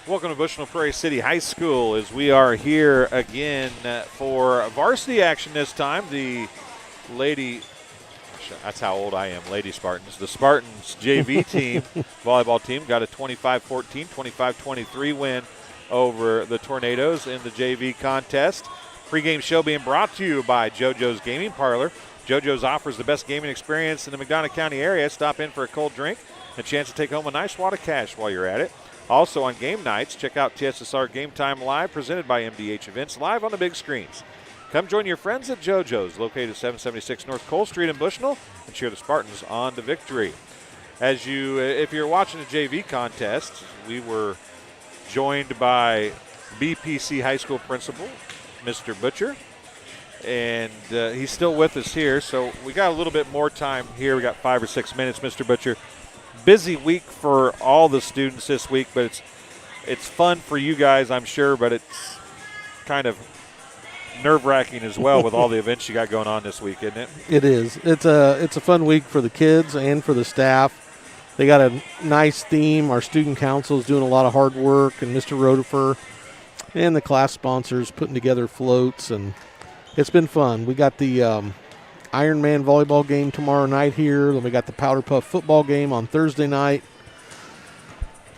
Welcome to Bushnell Prairie City High School as we are here again for varsity action this time. The Lady, that's how old I am, Lady Spartans. The Spartans JV team, volleyball team, got a 25-14, 25-23 win over the Tornadoes in the JV contest. Pre-game show being brought to you by JoJo's Gaming Parlor. JoJo's offers the best gaming experience in the McDonough County area. Stop in for a cold drink and a chance to take home a nice wad of cash while you're at it. Also on game nights, check out TSSR Game Time Live, presented by MDH Events, live on the big screens. Come join your friends at JoJo's, located at 776 North Cole Street in Bushnell, and cheer the Spartans on to victory. If you're watching the JV contest, we were joined by BPC High School principal, Mr. Butcher, and he's still with us here, so we got a little bit more time here. We got 5 or 6 minutes, Mr. Butcher. Busy week for all the students this week, but it's fun for you guys, I'm sure, but it's kind of nerve-wracking as well with all the events you got going on this week, isn't it? It is. It's a fun week for the kids and for the staff. They got a nice theme. Our student council is doing a lot of hard work, and Mr. Rotifer and the class sponsors putting together floats, and it's been fun. We got the Ironman volleyball game tomorrow night here. Then we got the Powder Puff football game on Thursday night.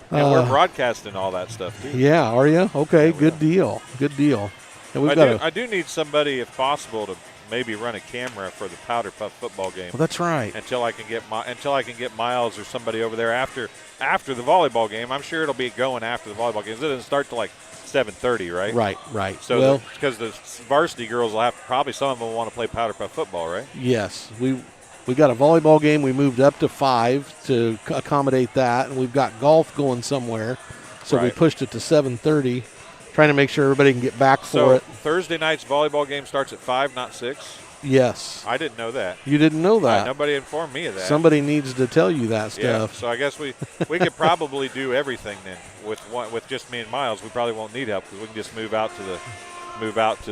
And we're broadcasting all that stuff, too. Yeah, are you? Okay, Yeah, good deal. Good deal. And I do need somebody, if possible, to maybe run a camera for the Powder Puff football game. Well, that's right. Until I can get Miles or somebody over there after the volleyball game. I'm sure it'll be going after the volleyball game. It doesn't start till like 7:30, right? Right. So because the varsity girls will probably some of them will want to play Powder Puff football, right? Yes. We got a volleyball game. We moved up to 5 to accommodate that, and we've got golf going somewhere. So we pushed it to 7:30, trying to make sure everybody can get back for it. Thursday night's volleyball game starts at 5, not 6? Yes. I didn't know that. You didn't know that? Nobody informed me of that. Somebody needs to tell you that stuff. Yeah, so I guess we could probably do everything then with just me and Miles. We probably won't need help because we can just move out to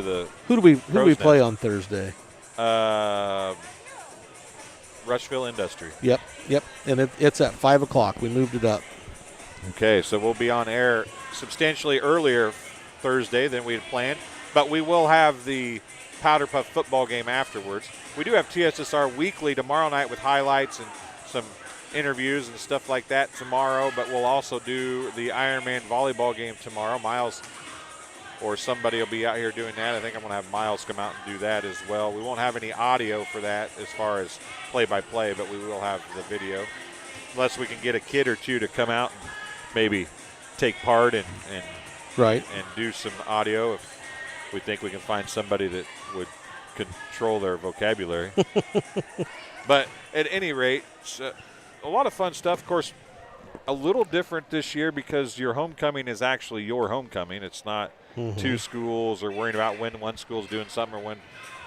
the. Who do we play on Thursday? Rushville Industry. Yep, and it's at 5 o'clock. We moved it up. Okay, so we'll be on air substantially earlier Thursday than we had planned, but we will have the Powder Puff football game afterwards. We do have TSSR Weekly tomorrow night with highlights and some interviews and stuff like that tomorrow, but we'll also do the Ironman volleyball game tomorrow. Miles or somebody will be out here doing that. I think I'm going to have Miles come out and do that as well. We won't have any audio for that as far as play-by-play, but we will have the video, unless we can get a kid or two to come out and maybe take part and do some audio if we think we can find somebody that would control their vocabulary. But at any rate, a lot of fun stuff. Of course, a little different this year because your homecoming is actually your homecoming. It's not two schools or worrying about when one school's doing something or when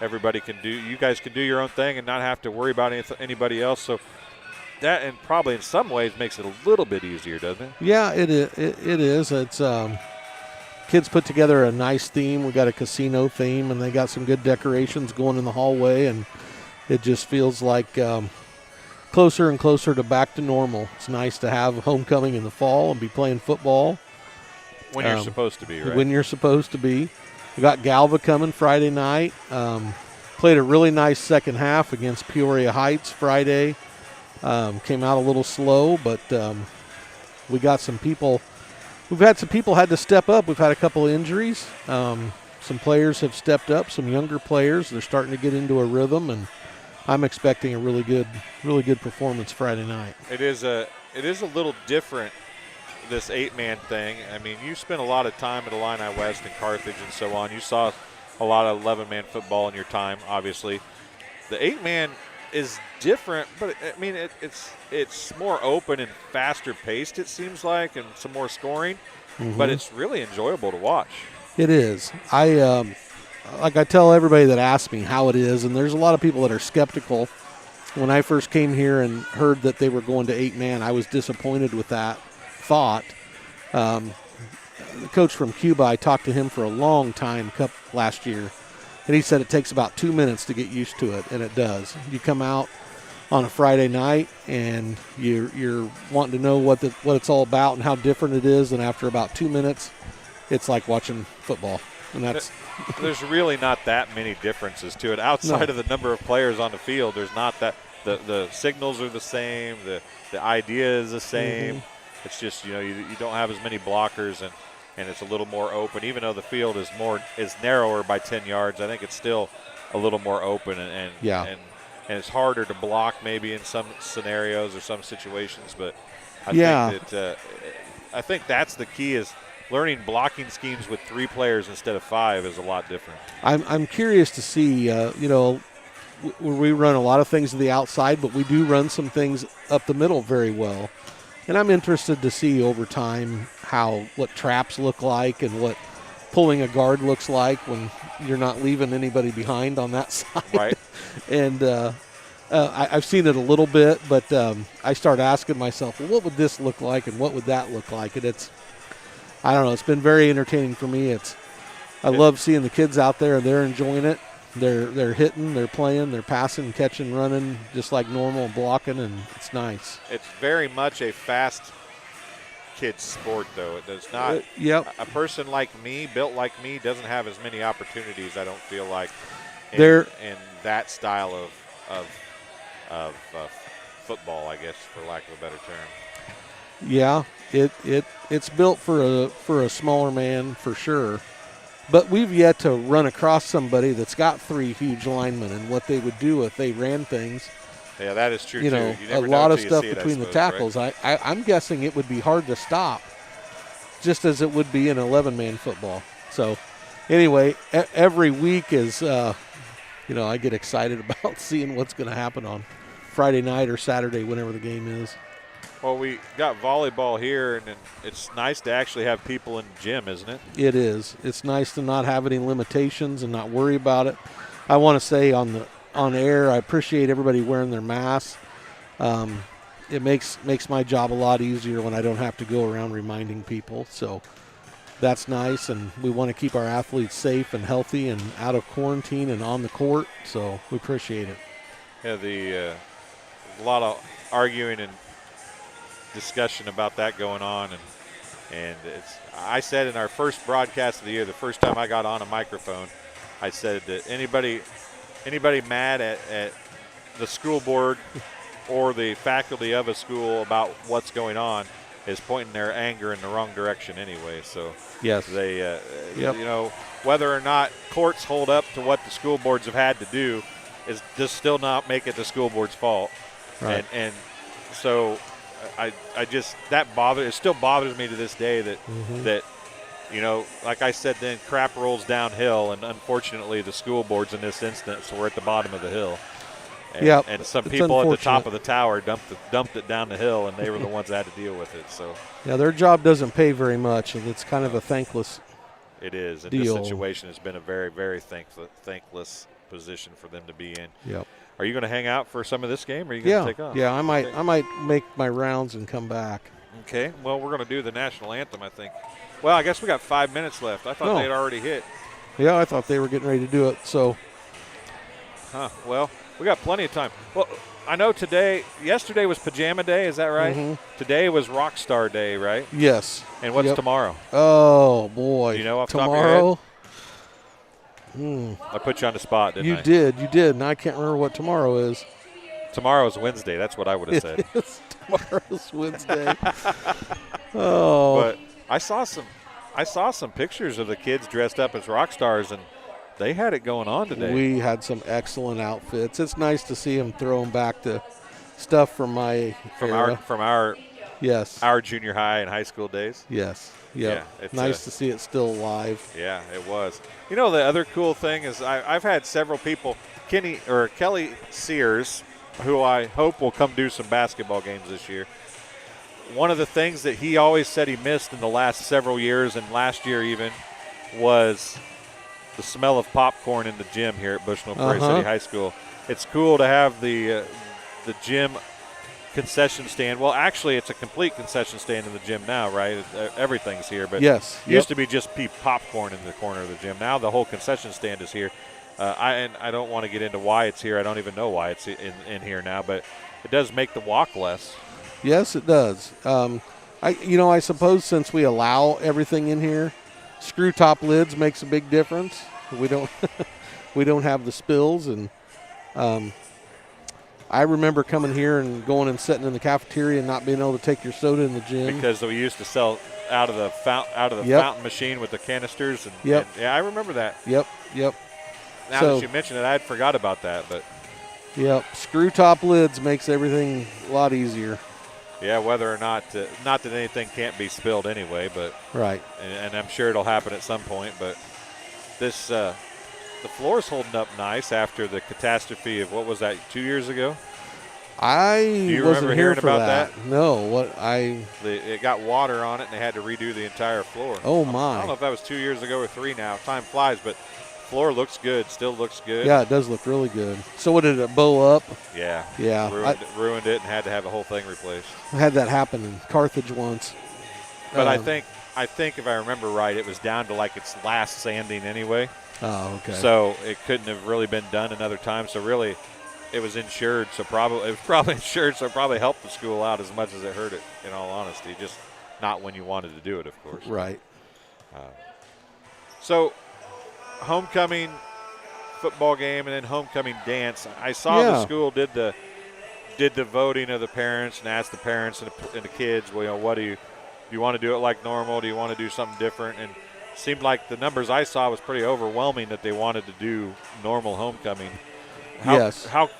everybody can do. You guys can do your own thing and not have to worry about anybody else. So that, and probably in some ways, makes it a little bit easier, doesn't it? Yeah, it is. It's kids put together a nice theme. We got a casino theme, and they got some good decorations going in the hallway, and it just feels like closer and closer to back to normal. It's nice to have homecoming in the fall and be playing football. When you're supposed to be, right? When you're supposed to be. We got Galva coming Friday night. Played a really nice second half against Peoria Heights Friday. Came out a little slow, but we got some people. We've had some people had to step up. We've had a couple of injuries. Some players have stepped up, some younger players. They're starting to get into a rhythm, and I'm expecting a really good performance Friday night. It is a little different, this 8-man thing. I mean, you spent a lot of time at Illini West and Carthage and so on. You saw a lot of 11-man football in your time, obviously. The 8-man is different, but I mean, it's more open and faster paced, it seems like, and some more scoring, but it's really enjoyable to watch. It is. I tell everybody that asks me how it is, and there's a lot of people that are skeptical. When I first came here and heard that they were going to 8-man, I was disappointed with that thought. The coach from Cuba, I talked to him for a long time last year, and he said it takes about 2 minutes to get used to it, and it does. You come out, on a Friday night, and you're wanting to know what it's all about and how different it is. And after about 2 minutes, it's like watching football, and that's. There's really not that many differences to it outside of the number of players on the field. There's not that the signals are the same, the idea is the same. Mm-hmm. It's just you don't have as many blockers and it's a little more open. Even though the field is narrower by 10 yards, I think it's still a little more open and it's harder to block maybe in some scenarios or some situations. But I think that's the key is learning blocking schemes with 3 players instead of 5 is a lot different. I'm curious to see, we run a lot of things to the outside, but we do run some things up the middle very well. And I'm interested to see over time what traps look like and what pulling a guard looks like when you're not leaving anybody behind on that side. Right. And I've seen it a little bit, but I start asking myself, well, what would this look like and what would that look like? And I don't know. It's been very entertaining for me. I love seeing the kids out there, and they're enjoying it. They're hitting, they're playing, they're passing, catching, running, just like normal, blocking, and it's nice. It's very much a fast kid sport, though. It does not. A person like me, built like me, doesn't have as many opportunities. I don't feel like in that style of football, I guess, for lack of a better term. Yeah, it's built for a smaller man for sure. But we've yet to run across somebody that's got 3 huge linemen and what they would do if they ran things. Yeah, that is true, too. You a lot of stuff between the tackles. Right? I'm guessing it would be hard to stop, just as it would be in 11-man football. So, anyway, every week is, I get excited about seeing what's going to happen on Friday night or Saturday, whenever the game is. Well, we got volleyball here, and it's nice to actually have people in the gym, isn't it? It is. It's nice to not have any limitations and not worry about it. I want to say on air, I appreciate everybody wearing their masks. It makes my job a lot easier when I don't have to go around reminding people. So that's nice, and we want to keep our athletes safe and healthy and out of quarantine and on the court. So we appreciate it. Yeah, a lot of arguing and discussion about that going on, and I said in our first broadcast of the year, the first time I got on a microphone, I said that anybody mad at the school board or the faculty of a school about what's going on is pointing their anger in the wrong direction anyway. So yes, they whether or not courts hold up to what the school boards have had to do is just still not make it the school board's fault. Right. And so I just it still bothers me to this day that that like I said then, crap rolls downhill, and unfortunately the school boards in this instance were at the bottom of the hill. And some people at the top of the tower dumped it down the hill, and they were the ones that had to deal with it. So yeah, their job doesn't pay very much, and it's kind of a thankless It is. And deal. This situation has been a very, very thankless position for them to be in. Yep. Are you going to hang out for some of this game, or are you going to take off? Yeah, I might make my rounds and come back. Okay. Well, we're going to do the national anthem, I think. Well, I guess we got 5 minutes left. I thought they had already hit. Yeah, I thought they were getting ready to do it. So. Well, we got plenty of time. Well, I know yesterday was Pajama Day, is that right? Mm-hmm. Today was Rockstar Day, right? Yes. And what's tomorrow? Oh, boy. Do you know off the tomorrow? Top of your head? I put you on the spot, didn't I? You did, and I can't remember what tomorrow is. Tomorrow's Wednesday. That's what I would have said. Tomorrow's Wednesday. Oh. But I saw some pictures of the kids dressed up as rock stars, and they had it going on today. We had some excellent outfits. It's nice to see them throw them back to stuff from my era. Our junior high and high school days. Yes. Yep. Yeah, it's nice to see it still alive. Yeah, it was. The other cool thing is I've had several people, Kelly Sears, who I hope will come do some basketball games this year. One of the things that he always said he missed in the last several years, and last year even, was the smell of popcorn in the gym here at Bushnell Prairie City High School. It's cool to have the gym concession stand. Well, actually, it's a complete concession stand in the gym now, right? Everything's here, but yes, used to be just popcorn in the corner of the gym. Now the whole concession stand is here, I don't want to get into why it's here. I don't even know why it's in here now, but it does make the walk less. Yes, it does. I suppose since we allow everything in here, screw top lids makes a big difference. We don't we don't have the spills, and I remember coming here and going and sitting in the cafeteria and not being able to take your soda in the gym because we used to sell out of the fountain machine with the canisters. And yeah, I remember that. Yep. Now that you mention it, I had forgot about that. But yep, screw top lids makes everything a lot easier. Yeah, whether or not that anything can't be spilled anyway, but right. And I'm sure it'll happen at some point. But this the floor's holding up nice after the catastrophe of, what was that, 2 years ago? Do you remember hearing about that? No. It got water on it, and they had to redo the entire floor. Oh, my. I don't know if that was 2 years ago or 3 now. Time flies, but floor looks good, still looks good. Yeah, it does look really good. So what, did it bow up? Yeah. Yeah. Ruined it and had to have the whole thing replaced. I had that happen in Carthage once. But I think if I remember right, it was down to like its last sanding anyway. Oh, okay. So it couldn't have really been done another time. So really, it was insured. So it was probably insured. So it probably helped the school out as much as it hurt it. In all honesty, just not when you wanted to do it, of course. Right. So homecoming football game and then homecoming dance. I saw the school did the voting of the parents and asked the parents and the kids, well, what do you want to do it like normal? Do you want to do something different? And it seemed like the numbers I saw was pretty overwhelming that they wanted to do normal homecoming. Yes. How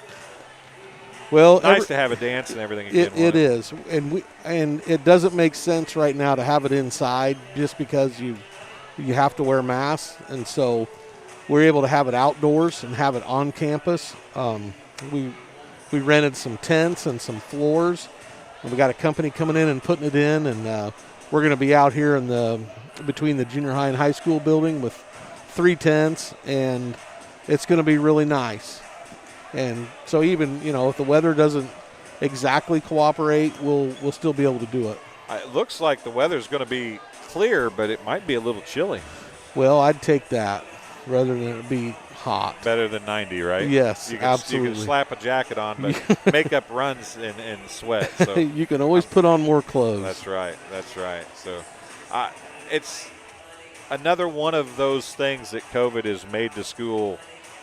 well, nice to have a dance and everything again. It is, and it doesn't make sense right now to have it inside just because you have to wear masks, and so we're able to have it outdoors and have it on campus. We rented some tents and some floors, and we got a company coming in and putting it in, and we're going to be out here between the junior high and high school building with 3 tents, and it's going to be really nice. And so even, if the weather doesn't exactly cooperate, we'll still be able to do it. It looks like the weather's going to be clear, but it might be a little chilly. Well, I'd take that rather than it be hot. Better than 90, right? Yes, absolutely. You can slap a jacket on, but makeup runs in sweat. So you can always put on more clothes. That's right. So it's another one of those things that COVID has made the school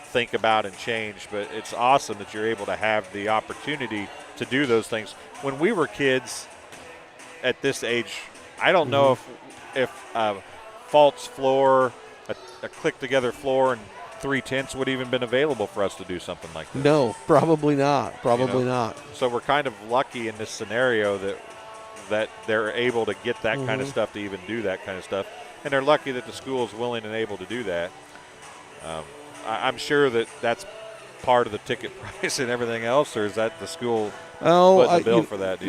think about and change, but it's awesome that you're able to have the opportunity to do those things. When we were kids at this age, I don't know if a false floor, a click-together floor, and 3 tents would even been available for us to do something like that. No, probably not. Not. So we're kind of lucky in this scenario that they're able to get that kind of stuff to even do that kind of stuff, and they're lucky that the school is willing and able to do that. I'm sure that's part of the ticket price and everything else, or is that the school putting the bill for that?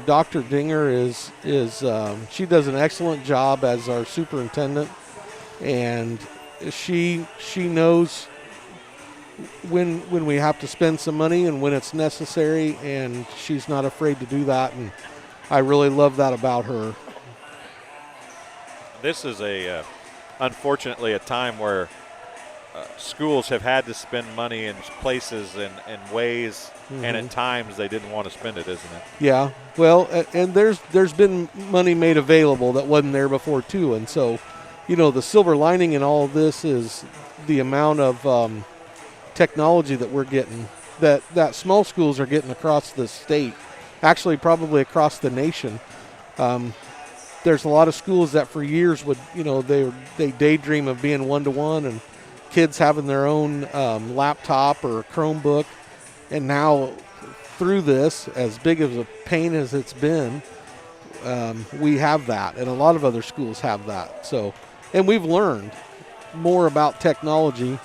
Dr. Dinger is she does an excellent job as our superintendent, and she knows when we have to spend some money and when it's necessary, and she's not afraid to do that, and I really love that about her. This is unfortunately a time where schools have had to spend money in places and ways, and at times they didn't want to spend it, isn't it? Yeah. Well, and there's been money made available that wasn't there before too, and so, the silver lining in all of this is the amount of technology that we're getting, that small schools are getting across the state, actually probably across the nation. There's a lot of schools that for years would, they daydream of being one-to-one and kids having their own laptop or Chromebook, and now through this, as big of a pain as it's been, we have that, and a lot of other schools have that. So, and we've learned more about technology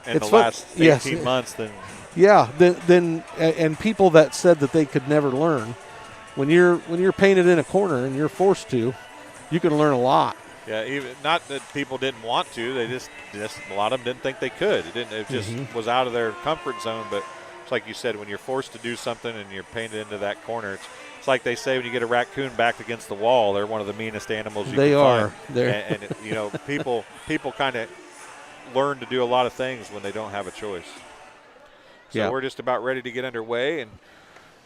in the last 18 months than and people that said that they could never learn. When you're painted in a corner and you're forced to, you can learn a lot. Yeah, even not that people didn't want to. They just a lot of them didn't think they could. It just was out of their comfort zone. But it's like you said, when you're forced to do something and you're painted into that corner, it's like they say when you get a raccoon backed against the wall, they're one of the meanest animals you can find. They are. And people kind of learn to do a lot of things when they don't have a choice. So we're just about ready to get underway, and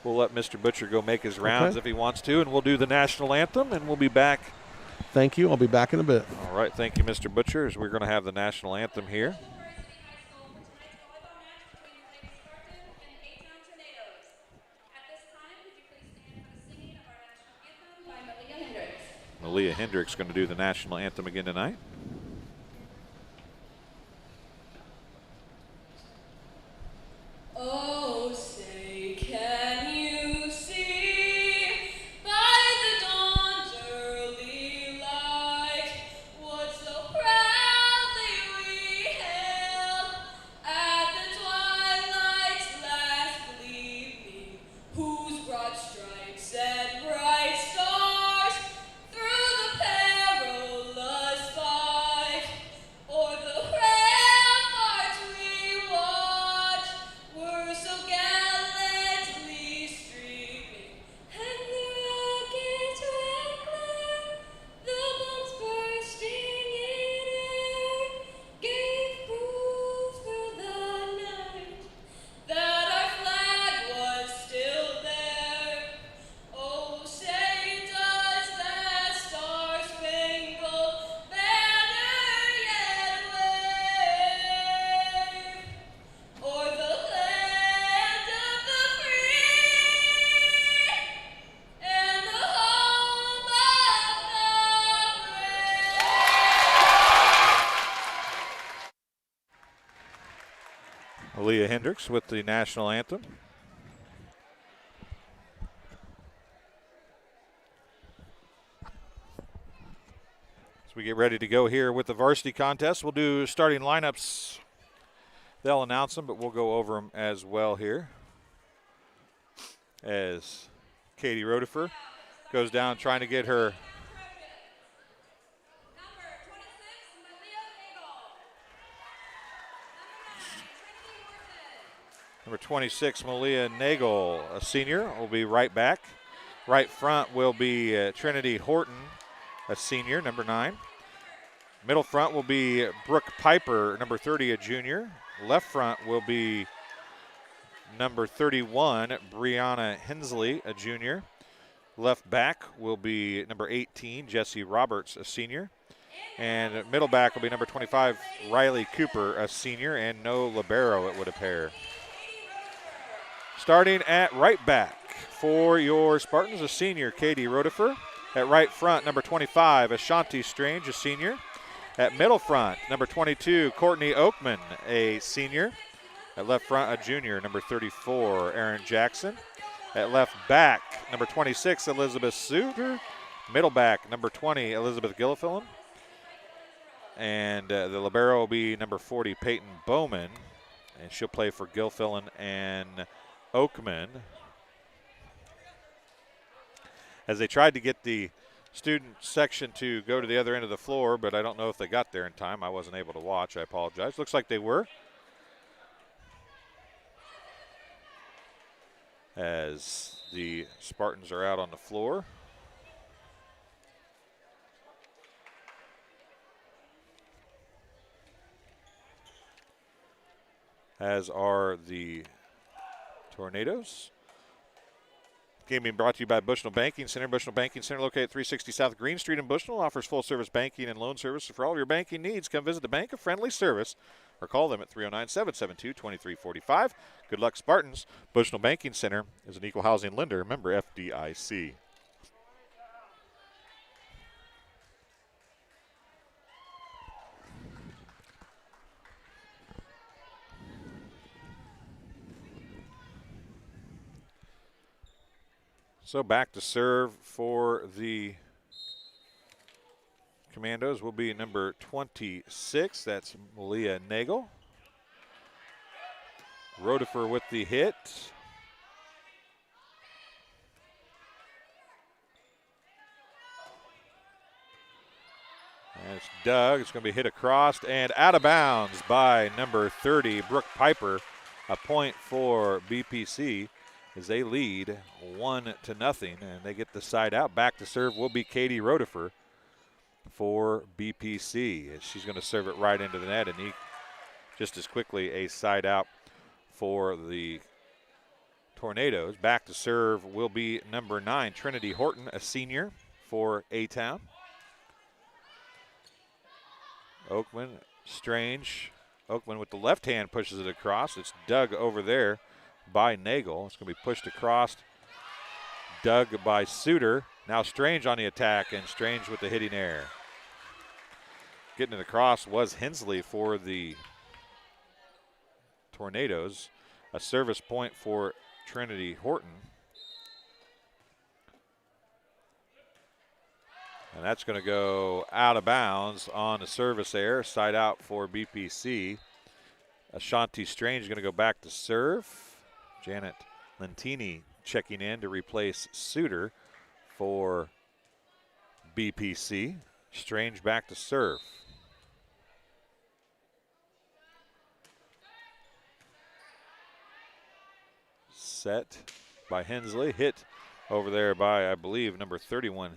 we'll let Mr. Butcher go make his rounds if he wants to, and we'll do the national anthem, and we'll be back. Thank you. I'll be back in a bit. All right. Thank you, Mr. Butcher, as we're going to have the national anthem here. Malia Hendricks going to do the national anthem again tonight. Oh, say, can you see by the dawn's early light what so proudly we hailed at the twilight's last gleaming, whose broad stripes and bright stars through the perilous fight o'er the ramparts we watched were so gallantly streaming, and the rockets red glare, the bombs bursting in air, gave proof through the night that our flag was still there. Oh, say does that star-spangled banner yet wave o'er the land of the free and the home of the brave? Malia Hendricks with the national anthem. As we get ready to go here with the varsity contest, we'll do starting lineups. They'll announce them, but we'll go over them as well here. As Katie Rodefer goes down trying to get her number 26, Malia Nagel, a senior, will be right back. Right front will be Trinity Horton, a senior, number 9. Middle front will be Brooke Piper, number 30, a junior. Left front will be number 31, Brianna Hensley, a junior. Left back will be number 18, Jesse Roberts, a senior. And middle back will be number 25, Riley Cooper, a senior, and no libero, it would appear. Starting at right back for your Spartans, a senior, Katie Rodefer. At right front, number 25, Ashanti Strange, a senior. At middle front, number 22, Courtney Oakman, a senior. At left front, a junior, number 34, Aaron Jackson. At left back, number 26, Elizabeth Suter. Middle back, number 20, Elizabeth Gillifillan. And the libero will be number 40, Peyton Bowman. And she'll play for Gillifillan and Oakman. As they tried to get the student section to go to the other end of the floor, but I don't know if they got there in time. I wasn't able to watch. I apologize. Looks like they were. As the Spartans are out on the floor. As are the Tornadoes. Game being brought to you by Bushnell Banking Center. Bushnell Banking Center, located at 360 South Green Street in Bushnell, offers full-service banking and loan services for all of your banking needs. Come visit the bank of friendly service or call them at 309-772-2345. Good luck, Spartans. Bushnell Banking Center is an equal housing lender, member FDIC. So back to serve for the Commandos will be number 26. That's Malia Nagel. Rodefer with the hit. And it's dug. It's going to be hit across and out of bounds by number 30, Brooke Piper. A point for BPC. As they lead 1-0, and they get the side out. Back to serve will be Katie Rodefer for BPC. As she's going to serve it right into the net, and just as quickly a side out for the Tornadoes. Back to serve will be number 9, Trinity Horton, a senior for A-Town. Oakman, Strange. Oakman with the left hand pushes it across. It's dug over there by Nagel. It's going to be pushed across, dug by Suter. Now Strange on the attack, and Strange with the hitting error. Getting it across was Hensley for the Tornadoes. A service point for Trinity Horton. And that's going to go out of bounds on the service error. Side out for BPC. Ashanti Strange going to go back to serve. Janet Lentini checking in to replace Suter for BPC. Strange back to serve. Set by Hensley. Hit over there by, I believe, number 31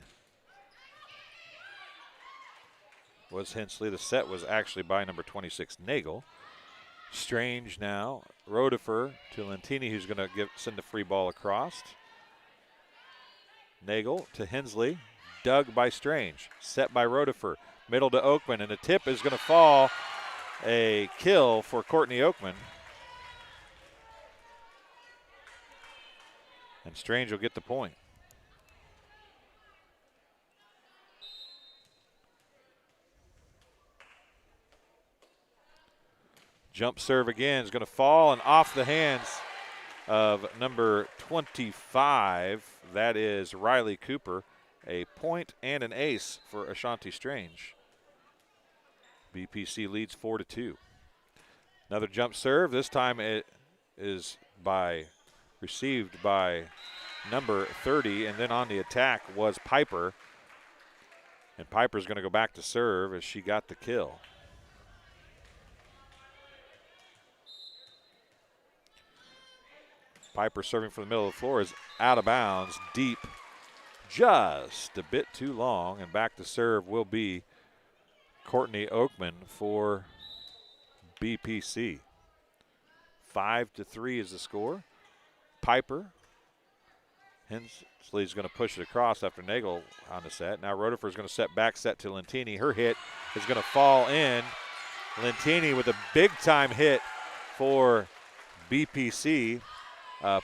was Hensley. The set was actually by number 26, Nagel. Strange now. Rodefer to Lentini, who's going to send the free ball across. Nagel to Hensley. Dug by Strange. Set by Rodefer. Middle to Oakman, and the tip is going to fall. A kill for Courtney Oakman. And Strange will get the point. Jump serve again is going to fall and off the hands of number 25. That is Riley Cooper. A point and an ace for Ashanti Strange. BPC leads 4-2. Another jump serve. This time it is received by number 30, and then on the attack was Piper. And Piper's going to go back to serve as she got the kill. Piper serving from the middle of the floor is out of bounds, deep, just a bit too long, and back to serve will be Courtney Oakman for BPC. 5-3 is the score. Piper. Hensley's going to push it across after Nagel on the set. Now Rodefer's going to set to Lentini. Her hit is going to fall in. Lentini with a big-time hit for BPC.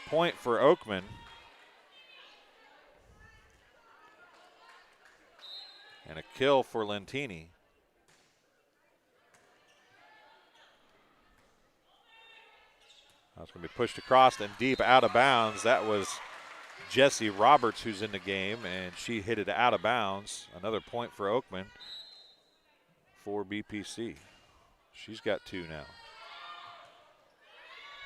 Point for Oakman. And a kill for Lentini. That's going to be pushed across and deep out of bounds. That was Jessie Roberts who's in the game, and she hit it out of bounds. Another point for Oakman for BPC. She's got 2 now.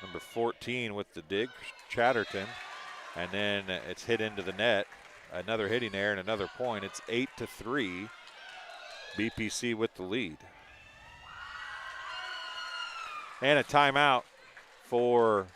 Number 14 with the dig, Chatterton, and then it's hit into the net. Another hitting error and another point. It's 8-3. BPC with the lead. And a timeout for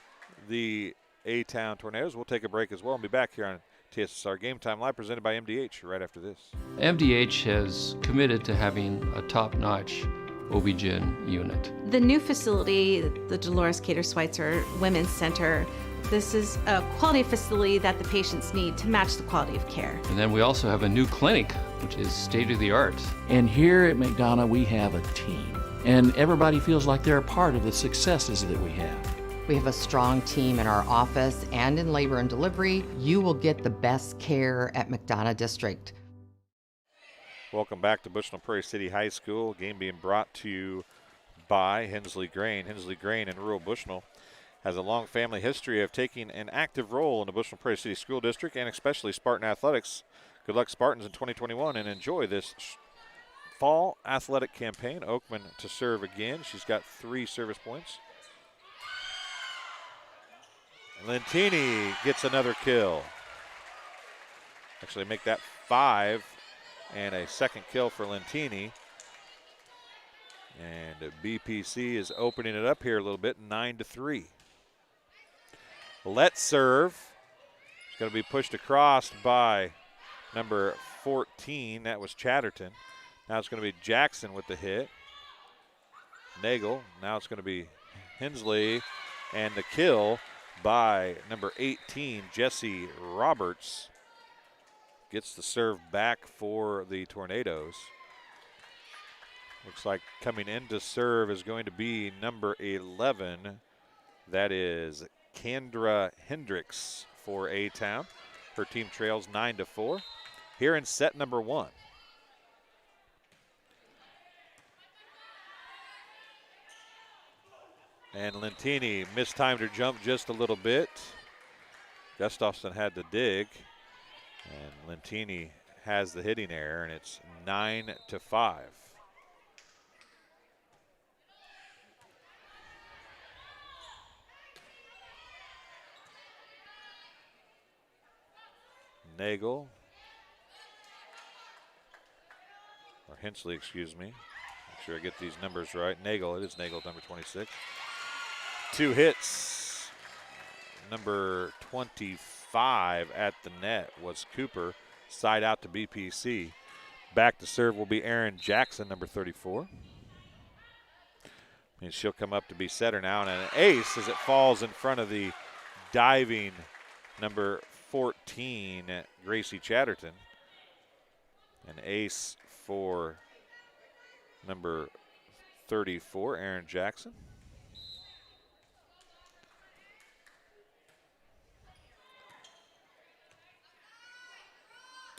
the A-Town Tornadoes. We'll take a break as well and be back here on TSSR Game Time Live, presented by MDH right after this. MDH has committed to having a top-notch OB-GYN unit. The new facility, the Dolores Cater Schweitzer Women's Center, this is a quality facility that the patients need to match the quality of care. And then we also have a new clinic, which is state-of-the-art. And here at McDonough, we have a team. And everybody feels like they're a part of the successes that we have. We have a strong team in our office and in labor and delivery. You will get the best care at McDonough District. Welcome back to Bushnell Prairie City High School. Game being brought to you by Hensley Grain. Hensley Grain in rural Bushnell has a long family history of taking an active role in the Bushnell Prairie City School District and especially Spartan Athletics. Good luck, Spartans, in 2021, and enjoy this fall athletic campaign. Oakman to serve again. She's got 3 service points. Lentini gets another kill. Actually make that 5 and a second kill for Lentini. And BPC is opening it up here a little bit, 9-3. Let's serve. It's going to be pushed across by number 14. That was Chatterton. Now it's going to be Jackson with the hit. Nagel. Now it's going to be Hensley, and the kill by number 18, Jesse Roberts. Gets the serve back for the Tornadoes. Looks like coming in to serve is going to be number 11. That is Kendra Hendricks for A-Town. Her team trails 9-4. Here in set number 1. And Lentini mistimed her jump just a little bit. Gustafson had to dig. And Lentini has the hitting error, and it's 9-5. Nagel, or Hensley, excuse me. Make sure I get these numbers right. Nagel, it is Nagel, number 26. 2 hits. Number 25 at the net was Cooper. Side out to BPC. Back to serve will be Aaron Jackson, number 34. And she'll come up to be setter now, and an ace as it falls in front of the diving number 14, Gracie Chatterton. An ace for number 34, Aaron Jackson.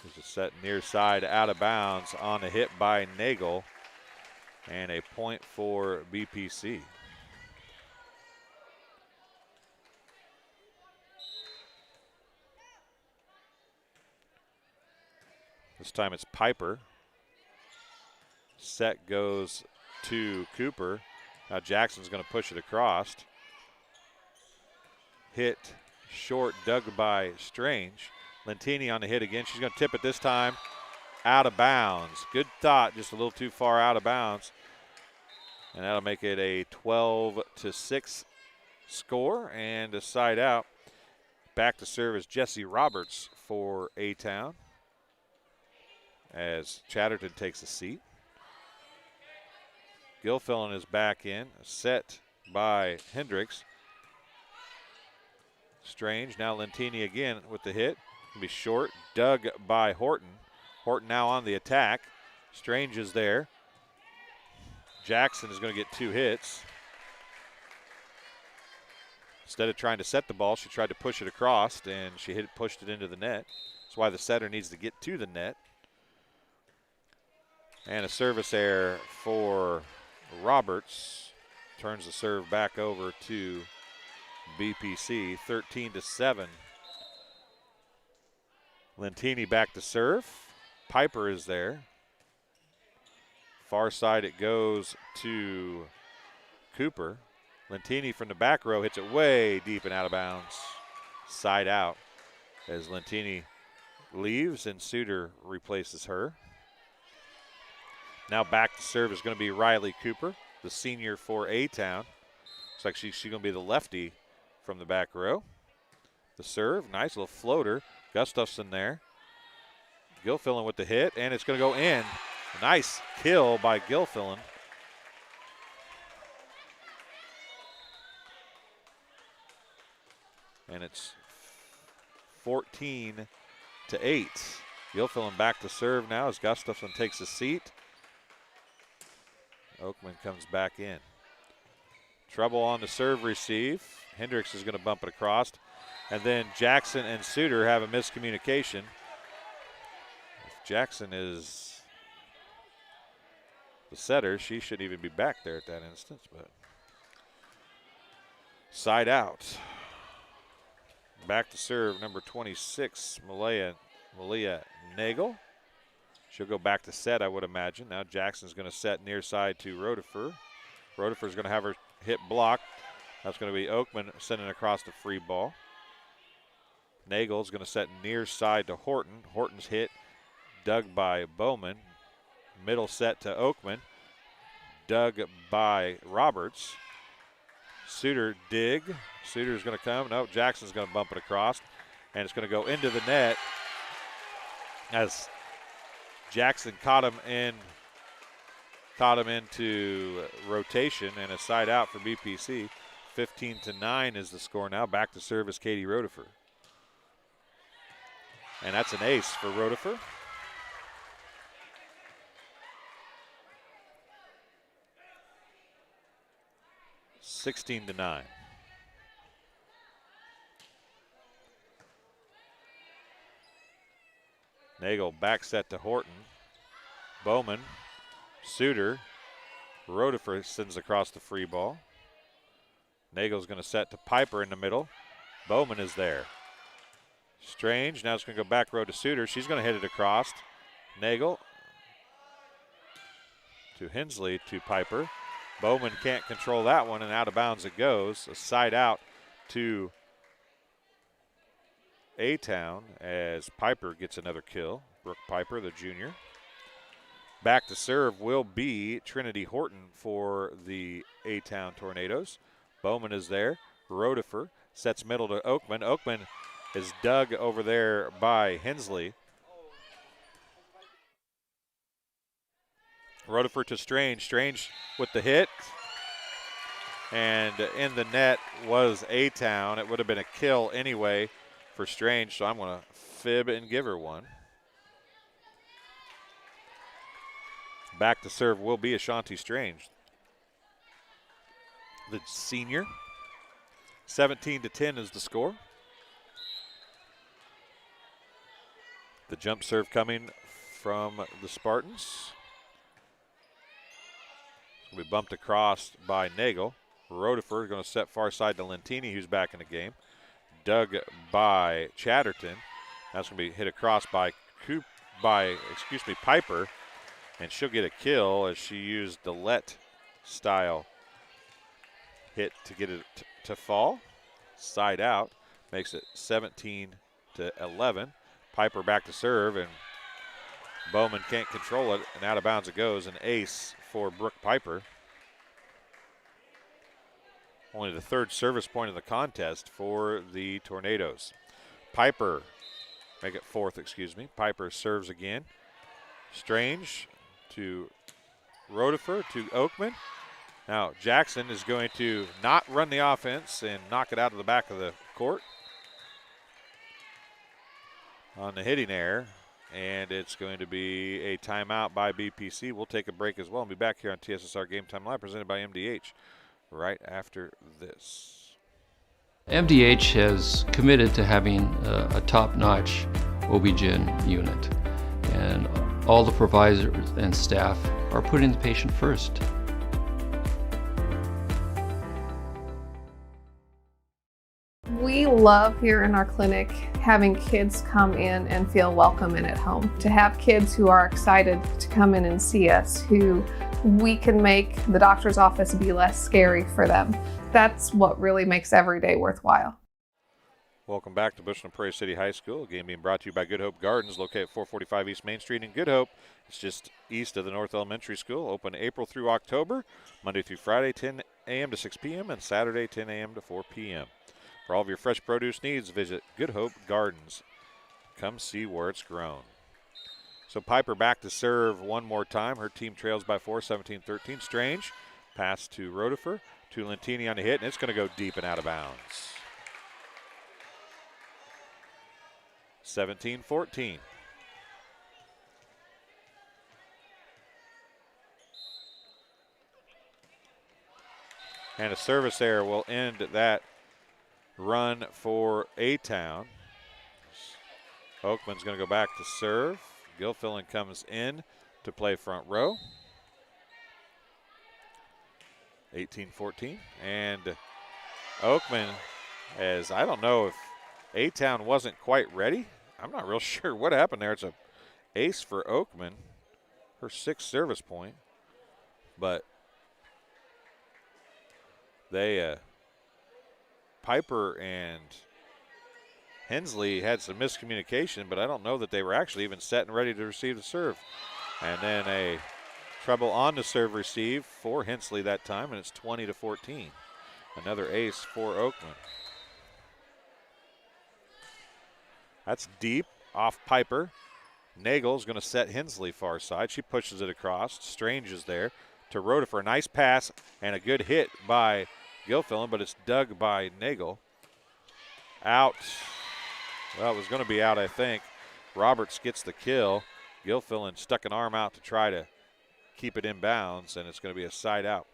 There's a set near side out of bounds on a hit by Nagel, and a point for BPC. This time it's Piper. Set goes to Cooper. Now Jackson's going to push it across. Hit short, dug by Strange. Lentini on the hit again. She's going to tip it this time. Out of bounds. Good thought, just a little too far out of bounds. And that'll make it a 12-6 score and a side out. Back to serve is Jesse Roberts for A-Town as Chatterton takes a seat. Gilfillan is back in, set by Hendricks. Strange, now Lentini again with the hit. It'll be short, dug by Horton. Horton now on the attack. Strange is there. Jackson is going to get 2 hits. Instead of trying to set the ball, she tried to push it across, and she pushed it into the net. That's why the setter needs to get to the net. And a service error for Roberts. Turns the serve back over to BPC, 13-7. Lentini back to serve. Piper is there. Far side it goes to Cooper. Lentini from the back row hits it way deep and out of bounds. Side out as Lentini leaves and Suter replaces her. Now back to serve is going to be Riley Cooper, the senior for A-Town. Looks like she's going to be the lefty from the back row. The serve, nice little floater. Gustafson there. Gilfillan with the hit, and it's going to go in. Nice kill by Gilfillan. And it's 14-8. Gilfillan back to serve now as Gustafson takes a seat. Oakman comes back in. Trouble on the serve receive. Hendricks is going to bump it across. And then Jackson and Suter have a miscommunication. If Jackson is the setter, she shouldn't even be back there at that instance. But side out. Back to serve, number 26, Malia Nagel. She'll go back to set, I would imagine. Now Jackson's going to set near side to Rodefer. Rodefer's going to have her hit blocked. That's going to be Oakman sending across the free ball. Nagel's going to set near side to Horton. Horton's hit dug by Bowman. Middle set to Oakman. Dug by Roberts. Suter dig. Suter's going to come. No, Jackson's going to bump it across. And it's going to go into the net as Jackson caught him in caught him into rotation and a side out for BPC. 15-9 is the score now. Back to serve is Katie Rodefer. And that's an ace for Rodefer. (16-9). Nagel back set to Horton. Bowman, Suter, Rodefer sends across the free ball. Nagel's going to set to Piper in the middle. Bowman is there. Strange, now it's going to go back row to Suter. She's going to hit it across. Nagel to Hensley to Piper. Bowman can't control that one, and out of bounds it goes. A side out to A-Town as Piper gets another kill. Brooke Piper, the junior. Back to serve will be Trinity Horton for the A-Town Tornadoes. Bowman is there. Rodefer sets middle to Oakman. Oakman is dug over there by Hensley. Rodefer to Strange. Strange with the hit. And in the net was A-Town. It would have been a kill anyway for Strange, so I'm going to fib and give her one. Back to serve will be Ashanti Strange, the senior. 17-10 is the score. The jump serve coming from the Spartans. We bumped across by Nagel. Rodefer is going to set far side to Lentini, who's back in the game. Dug by Chatterton. That's going to be hit across by Piper. And she'll get a kill as she used the let-style hit to get it to fall. Side out makes it 17-11. Piper back to serve, and Bowman can't control it, and out of bounds it goes. An ace for Brooke Piper. Only the third service point of the contest for the Tornadoes. Piper, make it fourth, excuse me. Piper serves again. Strange to Rodefer to Oakman. Now Jackson is going to not run the offense and knock it out of the back of the court on the hitting error, and it's going to be a timeout by BPC. We'll take a break as well and be back here on TSSR Game Time Live presented by MDH right after this. MDH has committed to having a top-notch OB-GYN unit, and all the providers and staff are putting the patient first. We love here in our clinic having kids come in and feel welcome and at home. To have kids who are excited to come in and see us, who we can make the doctor's office be less scary for them. That's what really makes every day worthwhile. Welcome back to Bushland Prairie City High School. A game being brought to you by Good Hope Gardens, located at 445 East Main Street in Good Hope. It's just east of the North Elementary School. Open April through October, Monday through Friday, 10 a.m. to 6 p.m., and Saturday, 10 a.m. to 4 p.m. For all of your fresh produce needs, visit Good Hope Gardens. Come see where it's grown. So Piper back to serve one more time. Her team trails by 4, 17-13. Strange, pass to Rodefer, to Lentini on the hit, and it's going to go deep and out of bounds. 17-14. And a service error will end that run for A-Town. Oakman's going to go back to serve. Gilfillan comes in to play front row. 18-14. And Oakman, as I don't know if A-Town wasn't quite ready. I'm not real sure what happened there. It's a ace for Oakman, her sixth service point. But they, Piper and Hensley had some miscommunication, but I don't know that they were actually even set and ready to receive the serve. And then a trouble on the serve receive for Hensley that time, and it's 20-14. Another ace for Oakman. That's deep off Piper. Nagel's going to set Hensley far side. She pushes it across. Strange is there to Rotifer. Nice pass and a good hit by Gilfillan, but it's dug by Nagel. Out. Well, it was going to be out, I think. Roberts gets the kill. Gilfillan stuck an arm out to try to keep it in bounds, and it's going to be a side out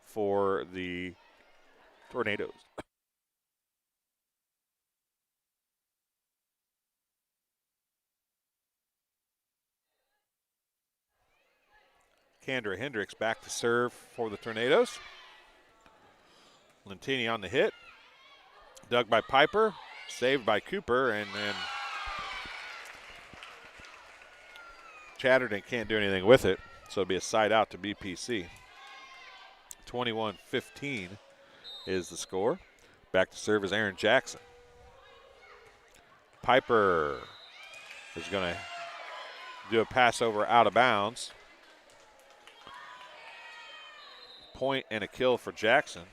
for the Tornadoes. Kendra Hendricks back to serve for the Tornadoes. Lentini on the hit. Dug by Piper, saved by Cooper, and then Chatterton can't do anything with it, so it'll be a side out to BPC. 21-15 is the score. Back to serve is Aaron Jackson. Piper is going to do a pass over out of bounds. Point and a kill for Jackson,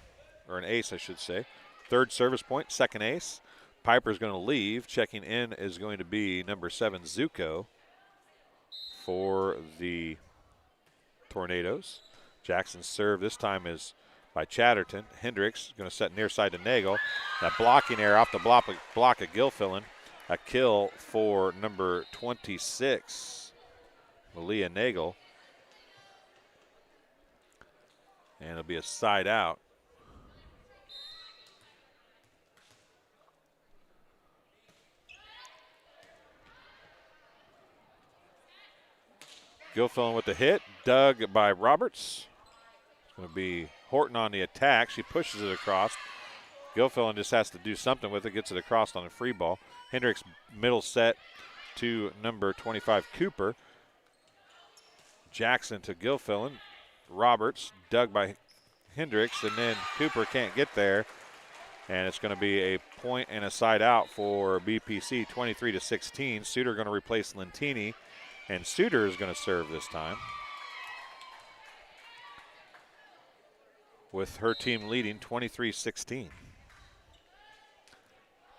or an ace, I should say. Third service point, second ace. Piper's going to leave. Checking in is going to be number 7, Zuko, for the Tornadoes. Jackson's serve this time is by Chatterton. Hendricks going to set near side to Nagel. That blocking error off the block of Gilfillan. A kill for number 26, Malia Nagel. And it'll be a side out. Gilfillan with the hit, dug by Roberts. It's going to be Horton on the attack. She pushes it across. Gilfillan just has to do something with it, gets it across on a free ball. Hendricks middle set to number 25, Cooper. Jackson to Gilfillan. Roberts dug by Hendricks, and then Cooper can't get there. And it's going to be a point and a side out for BPC, 23-16. Suter going to replace Lentini. And Suter is going to serve this time, with her team leading 23-16.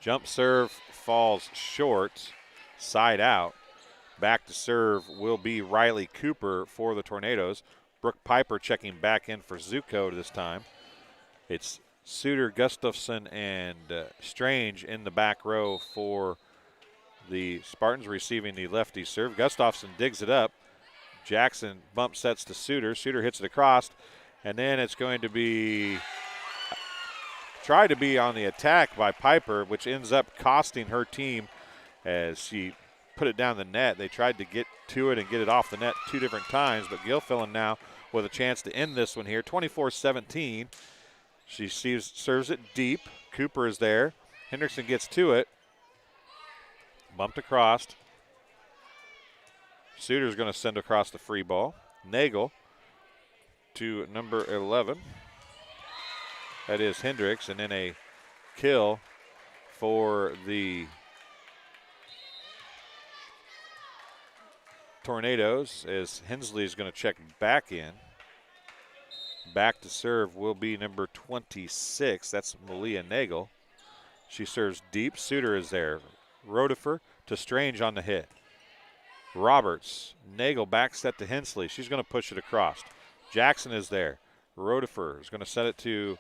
Jump serve falls short, side out. Back to serve will be Riley Cooper for the Tornadoes. Brooke Piper checking back in for Zuko this time. It's Suter, Gustafson, and Strange in the back row for the Spartans, receiving the lefty serve. Gustafson digs it up. Jackson bump sets to Suter. Suter hits it across, and then it's going to be tried to be on the attack by Piper, which ends up costing her team as she put it down the net. They tried to get to it and get it off the net 2 different times, but Gilfillan now with a chance to end this one here, 24-17. She serves it deep. Cooper is there. Hendrickson gets to it. Bumped across. Suter's going to send across the free ball. Nagel to number 11. That is Hendricks, and then a kill for the Tornadoes as Hensley is going to check back in. Back to serve will be number 26. That's Malia Nagel. She serves deep. Suter is there. Rotifer to Strange on the hit. Roberts, Nagel back set to Hensley. She's going to push it across. Jackson is there. Rotifer is going to set it to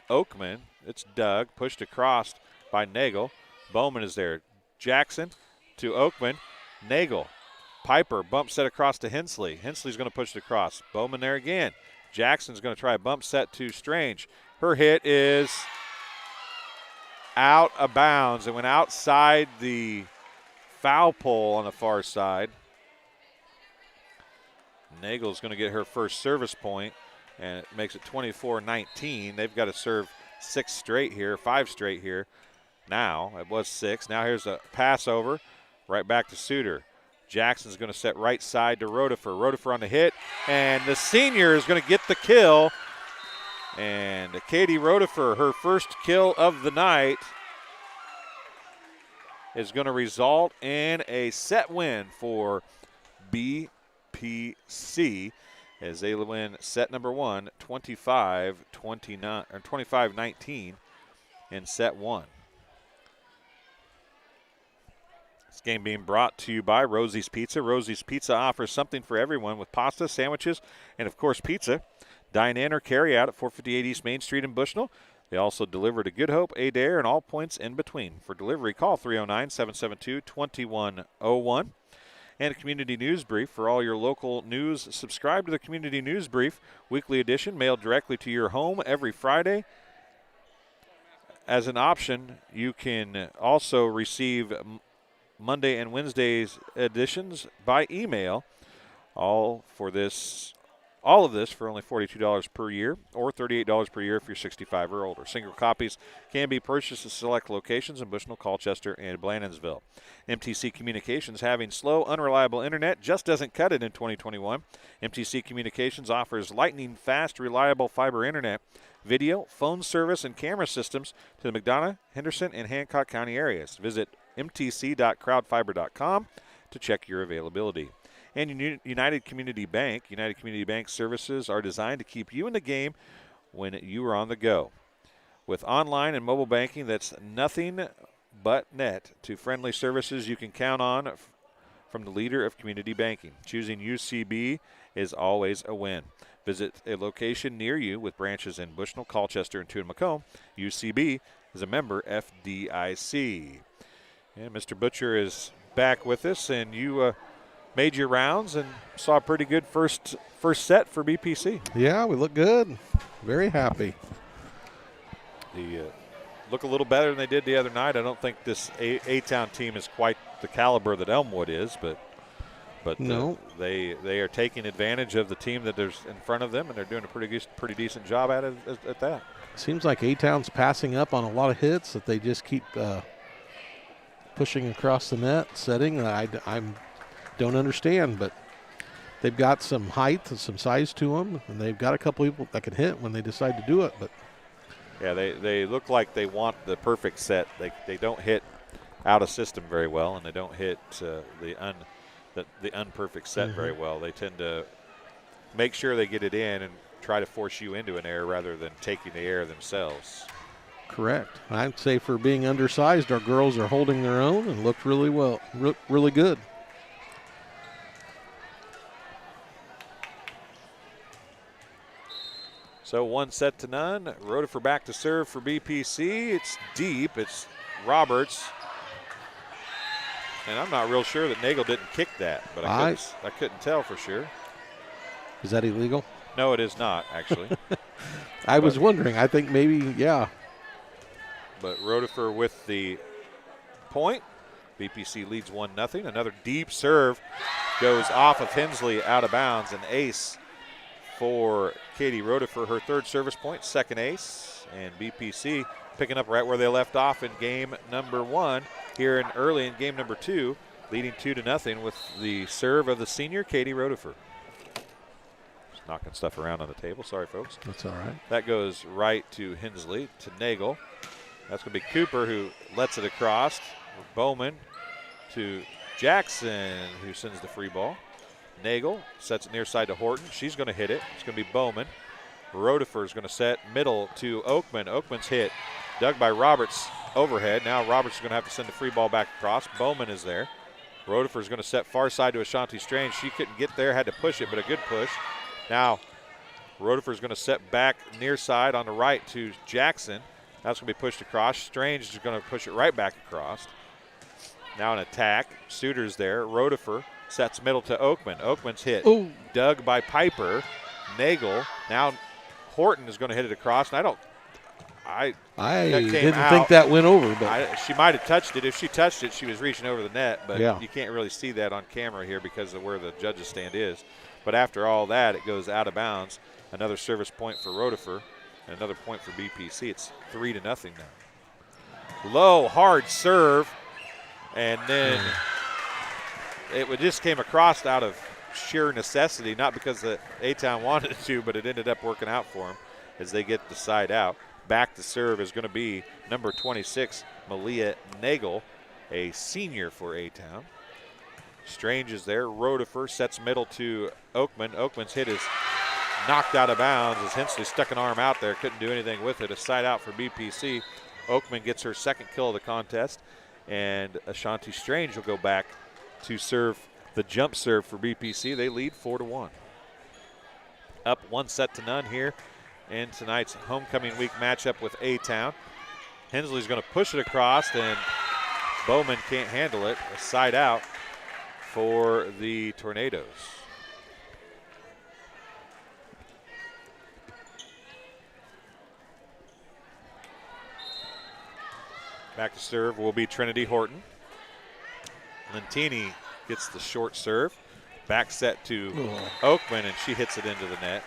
Oakman. It's dug, pushed across by Nagel. Bowman is there. Jackson to Oakman. Nagel. Piper, bump set across to Hensley. Hensley's going to push it across. Bowman there again. Jackson's going to try a bump set to Strange. Her hit is out of bounds. It went outside the foul pole on the far side. Nagel's going to get her first service point, and it makes it 24-19. They've got to serve 5 straight here. Now, it was 6. Now here's a pass over, right back to Suter. Jackson's going to set right side to Rotifer. Rotifer on the hit, and the senior is going to get the kill. And Katie Rotifer, her first kill of the night, is going to result in a set win for BPC as they win set number 1, 25-19 in set 1. This game being brought to you by Rosie's Pizza. Rosie's Pizza offers something for everyone with pasta, sandwiches, and, of course, pizza. Dine in or carry out at 458 East Main Street in Bushnell. They also deliver to Good Hope, Adair, and all points in between. For delivery, call 309-772-2101. And a community news brief for all your local news. Subscribe to the community news brief, weekly edition, mailed directly to your home every Friday. As an option, you can also receive Monday and Wednesday's editions by email. All of this for only $42 per year or $38 per year if you're 65 or older. Single copies can be purchased at select locations in Bushnell, Colchester, and Blandonsville. MTC Communications, having slow, unreliable internet just doesn't cut it in 2021. MTC Communications offers lightning-fast, reliable fiber internet, video, phone service, and camera systems to the McDonough, Henderson, and Hancock County areas. Visit mtc.crowdfiber.com to check your availability. And United Community Bank. United Community Bank services are designed to keep you in the game when you are on the go. With online and mobile banking that's nothing but net to friendly services you can count on from the leader of community banking. Choosing UCB is always a win. Visit a location near you with branches in Bushnell, Colchester, and Tune-Macomb. UCB is a member FDIC. And Mr. Butcher is back with us, and you made your rounds and saw a pretty good first set for BPC. Yeah, we look good. Very happy. They look a little better than they did the other night. I don't think this A-Town team is quite the caliber that Elmwood is, but no. They are taking advantage of the team that is in front of them, and they're doing a pretty decent job at it at that. Seems like A-Town's passing up on a lot of hits that they just keep pushing across the net, setting. I don't understand, but they've got some height and some size to them, and they've got a couple people that can hit when they decide to do it. But yeah, they look like they want the perfect set. They don't hit out of system very well, and they don't hit the unperfect set very well. They tend to make sure they get it in and try to force you into an error rather than taking the error themselves. Correct. I'd say for being undersized, our girls are holding their own and looked really well, really good. So 1-0. Rutherford back to serve for BPC. It's deep. It's Roberts. And I'm not real sure that Nagel didn't kick that, but I couldn't tell for sure. Is that illegal? No, it is not, actually. I was wondering. I think maybe, yeah. But Rutherford with the point. BPC leads 1-0. Another deep serve goes off of Hensley out of bounds. An ace for Katie Rutherford, her third service point, second ace. And BPC picking up right where they left off in game number one here early in game number two, leading 2-0 with the serve of the senior Katie Rutherford. Just knocking stuff around on the table. Sorry, folks. That's all right. That goes right to Hensley, to Nagel. That's going to be Cooper who lets it across. Bowman to Jackson, who sends the free ball. Nagel sets it near side to Horton. She's going to hit it. It's going to be Bowman. Rutherford is going to set middle to Oakman. Oakman's hit. Dug by Roberts overhead. Now Roberts is going to have to send the free ball back across. Bowman is there. Rutherford is going to set far side to Ashanti Strange. She couldn't get there, had to push it, but a good push. Now Rutherford is going to set back near side on the right to Jackson. That's going to be pushed across. Strange is going to push it right back across. Now an attack. Suter's there. Rutherford sets middle to Oakman. Oakman's hit. Ooh. Dug by Piper. Nagel. Now Horton is going to hit it across. And I didn't think that went over, but she might have touched it. If she touched it, she was reaching over the net. But yeah. You can't really see that on camera here because of where the judges' stand is. But after all that, it goes out of bounds. Another service point for Rutherford. And another point for BPC. It's 3-0 now. Low, hard serve. And then it just came across out of sheer necessity, not because the A-Town wanted it to, but it ended up working out for them as they get the side out. Back to serve is going to be number 26, Malia Nagel, a senior for A-Town. Strange is there. Rutherford sets middle to Oakman. Oakman's hit is knocked out of bounds as Hensley stuck an arm out there, couldn't do anything with it. A side out for BPC. Oakman gets her second kill of the contest. And Ashanti Strange will go back to serve the jump serve for BPC. They lead 4-1. Up 1-0 here in tonight's homecoming week matchup with A-Town. Hensley's going to push it across, and Bowman can't handle it. A side out for the Tornadoes. Back to serve will be Trinity Horton. Lentini gets the short serve. Back set to Oakman, and she hits it into the net.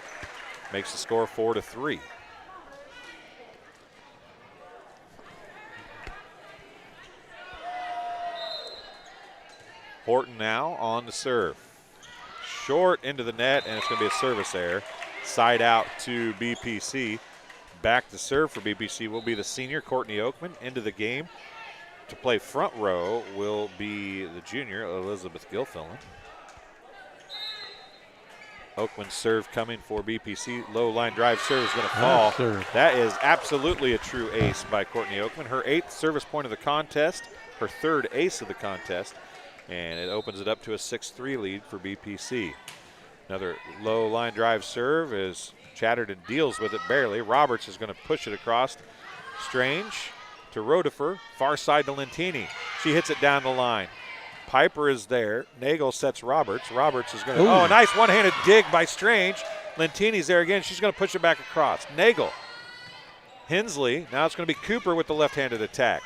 Makes the score 4-3. Horton now on the serve. Short into the net, and it's going to be a service error. Side out to BPC. Back to serve for BPC will be the senior, Courtney Oakman. Into the game to play front row will be the junior, Elizabeth Gilfillan. Oakman's serve coming for BPC. Low line drive serve is going to fall. That is absolutely a true ace by Courtney Oakman. Her 8th service point of the contest, her 3rd ace of the contest, and it opens it up to a 6-3 lead for BPC. Another low line drive serve is Chatterton deals with it barely. Roberts is going to push it across. Strange to Rodefer, far side to Lentini. She hits it down the line. Piper is there. Nagel sets Roberts. Roberts is going to, a nice one-handed dig by Strange. Lentini's there again. She's going to push it back across. Nagel. Hensley. Now it's going to be Cooper with the left-handed attack.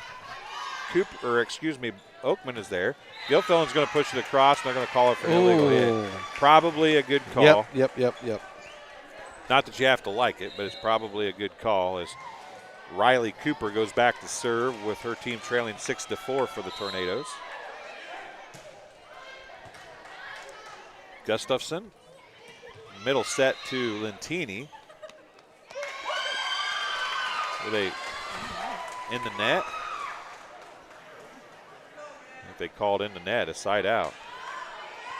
Oakman is there. Gilfillan's going to push it across, and they're going to call it for an illegal hit. Probably a good call. Yep. Not that you have to like it, but it's probably a good call as Riley Cooper goes back to serve with her team trailing 6-4 for the Tornadoes. Gustafson, middle set to Lentini. Were they in the net? I think they called in the net, a side out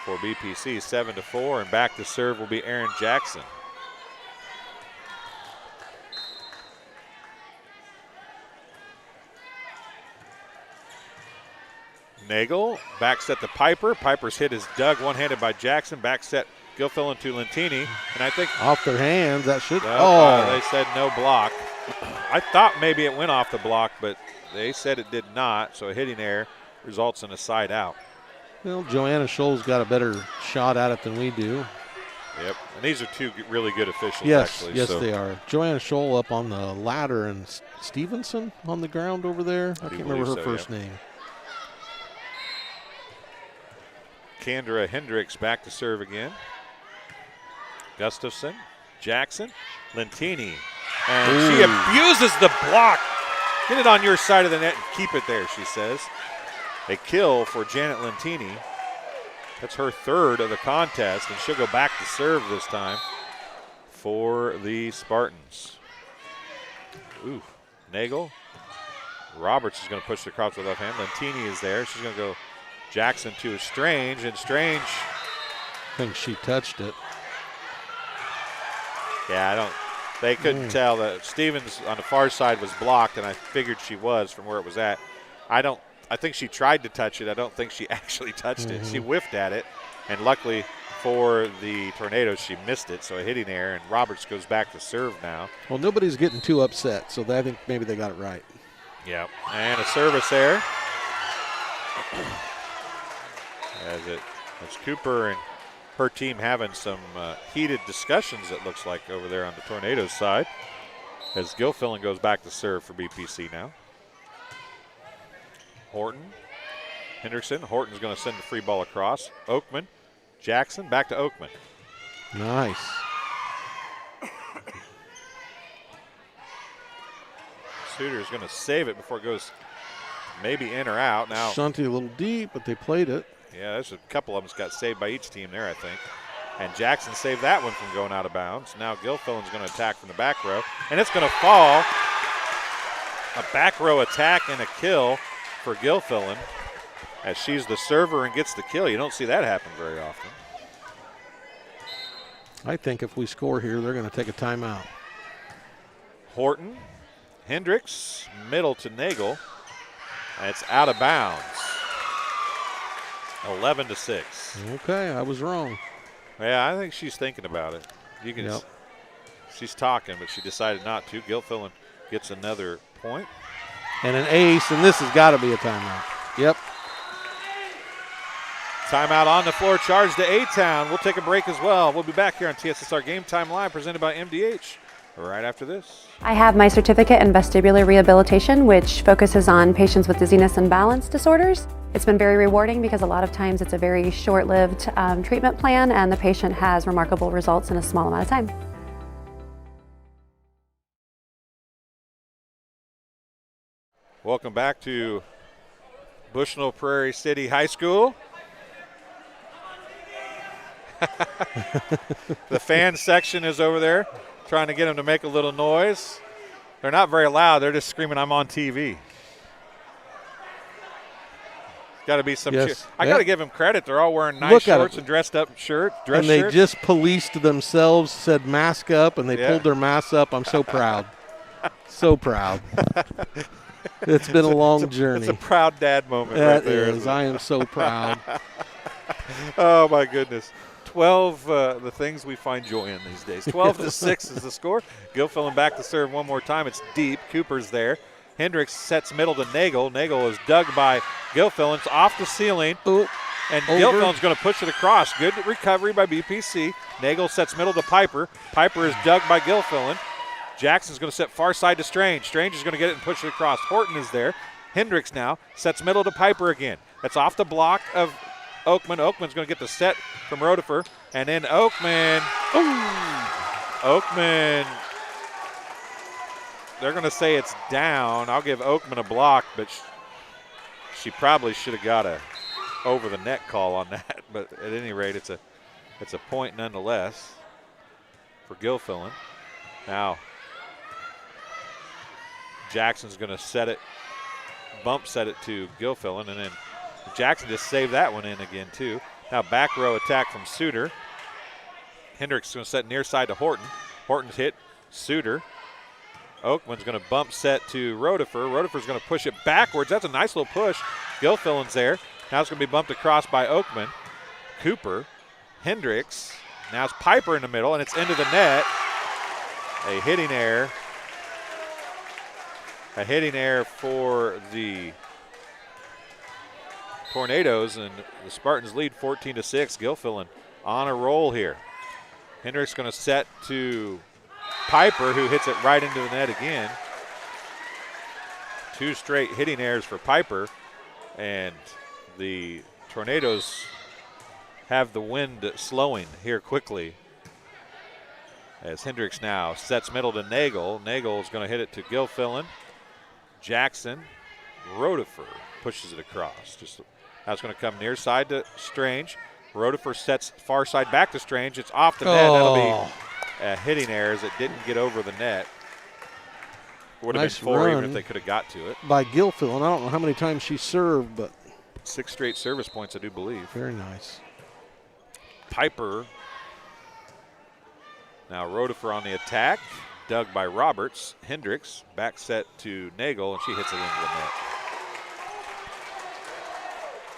for BPC, 7-4, and back to serve will be Aaron Jackson. Nagel, back set to Piper. Piper's hit is dug one-handed by Jackson. Back set Gilfillan to Lentini. And I think off their hands, that should. They said no block. I thought maybe it went off the block, but they said it did not. So a hitting error results in a side out. Well, Joanna Scholl's got a better shot at it than we do. Yep, and these are two really good officials, yes, actually. Yes, they are. Joanna Scholl up on the ladder and Stevenson on the ground over there. I can't remember her first name. Kendra Hendricks back to serve again. Gustafson, Jackson, Lentini. And she abuses the block. Get it on your side of the net and keep it there, she says. A kill for Janet Lentini. That's her 3rd of the contest, and she'll go back to serve this time for the Spartans. Nagel. Roberts is going to push it across with the left hand. Lentini is there. She's going to go Jackson to Strange, and Strange. I think she touched it. Yeah, they couldn't tell. That Stevens on the far side was blocked, and I figured she was from where it was at. I think she tried to touch it. I don't think she actually touched it. She whiffed at it, and luckily for the Tornadoes, she missed it, so a hitting error, and Roberts goes back to serve now. Well, nobody's getting too upset, so I think maybe they got it right. Yeah, and a service error. As Cooper and her team having some heated discussions, it looks like, over there on the Tornadoes side, as Gilfillan goes back to serve for BPC now. Henderson. Horton's going to send the free ball across. Oakman. Jackson back to Oakman. Nice. Suter's going to save it before it goes maybe in or out. Now Shanti a little deep, but they played it. Yeah, there's a couple of them got saved by each team there, I think. And Jackson saved that one from going out of bounds. Now Gilfillan's going to attack from the back row, and it's going to fall. A back row attack and a kill for Gilfillan as she's the server and gets the kill. You don't see that happen very often. I think if we score here, they're going to take a timeout. Horton, Hendricks, middle to Nagel. It's out of bounds. 11-6. Okay, I was wrong. Yeah, I think she's thinking about it. You can. Yep. She's talking, but she decided not to. Gilfillan gets another point. And an ace, and this has got to be a timeout. Yep. Timeout on the floor, charge to A-Town. We'll take a break as well. We'll be back here on TSSR Game Time Live, presented by MDH, right after this. I have my certificate in vestibular rehabilitation, which focuses on patients with dizziness and balance disorders. It's been very rewarding because a lot of times it's a very short-lived treatment plan, and the patient has remarkable results in a small amount of time. Welcome back to Bushnell Prairie City High School. The fan section is over there trying to get them to make a little noise. They're not very loud. They're just screaming, "I'm on TV." Got to be some Yes. I got to give them credit. They're all wearing nice Look at shorts it. and dress And shirts. they just policed themselves, said mask up, and they Yeah. pulled their masks up. I'm so proud. So proud. It's been a long journey. It's a proud dad moment That right there. is. isn't it? I am so proud. Oh, my goodness. 12, the things we find joy in these days. 12-6 is the score. Gilfillan back to serve one more time. It's deep. Cooper's there. Hendricks sets middle to Nagel. Nagel is dug by Gilfillan. It's off the ceiling. Ooh, And over. Gilfillan's going to push it across. Good recovery by BPC. Nagel sets middle to Piper. Piper is dug by Gilfillan. Jackson's going to set far side to Strange. Strange is going to get it and push it across. Horton is there. Hendricks now sets middle to Piper again. That's off the block of Oakman. Oakman's going to get the set from Rotifer. And then Oakman. Oakman. They're going to say it's down. I'll give Oakman a block, but she probably should have got a over the net call on that. But at any rate, it's a point nonetheless for Gilfillan. Now, Jackson's going to set it, bump set it to Gilfillan, and then Jackson just saved that one in again too. Now back row attack from Suter. Hendricks is going to set near side to Horton. Horton's hit Suter. Oakman's going to bump set to Rotifer. Rotifer's going to push it backwards. That's a nice little push. Gilfillan's there. Now it's going to be bumped across by Oakman. Cooper. Hendricks. Now it's Piper in the middle, and it's into the net. A hitting error. A hitting error for the Tornadoes, and the Spartans lead 14-6. Gilfillan on a roll here. Hendricks going to set to Piper, who hits it right into the net again. Two straight hitting errors for Piper, and the Tornadoes have the wind slowing here quickly. As Hendricks now sets middle to Nagel. Nagel is going to hit it to Gilfillan. Jackson, Rotifer pushes it across. Now it's going to come near side to Strange. Rotifer sets far side back to Strange. It's off the net. That'll be a hitting error as it didn't get over the net. Would have Nice been four even run if they could have got to it. by Gilfillan. I don't know how many times she served, but 6 straight service points, I do believe. very nice. Piper. Now Rotifer on the attack. Dug by Roberts. Hendricks back set to Nagel, and she hits it into the net.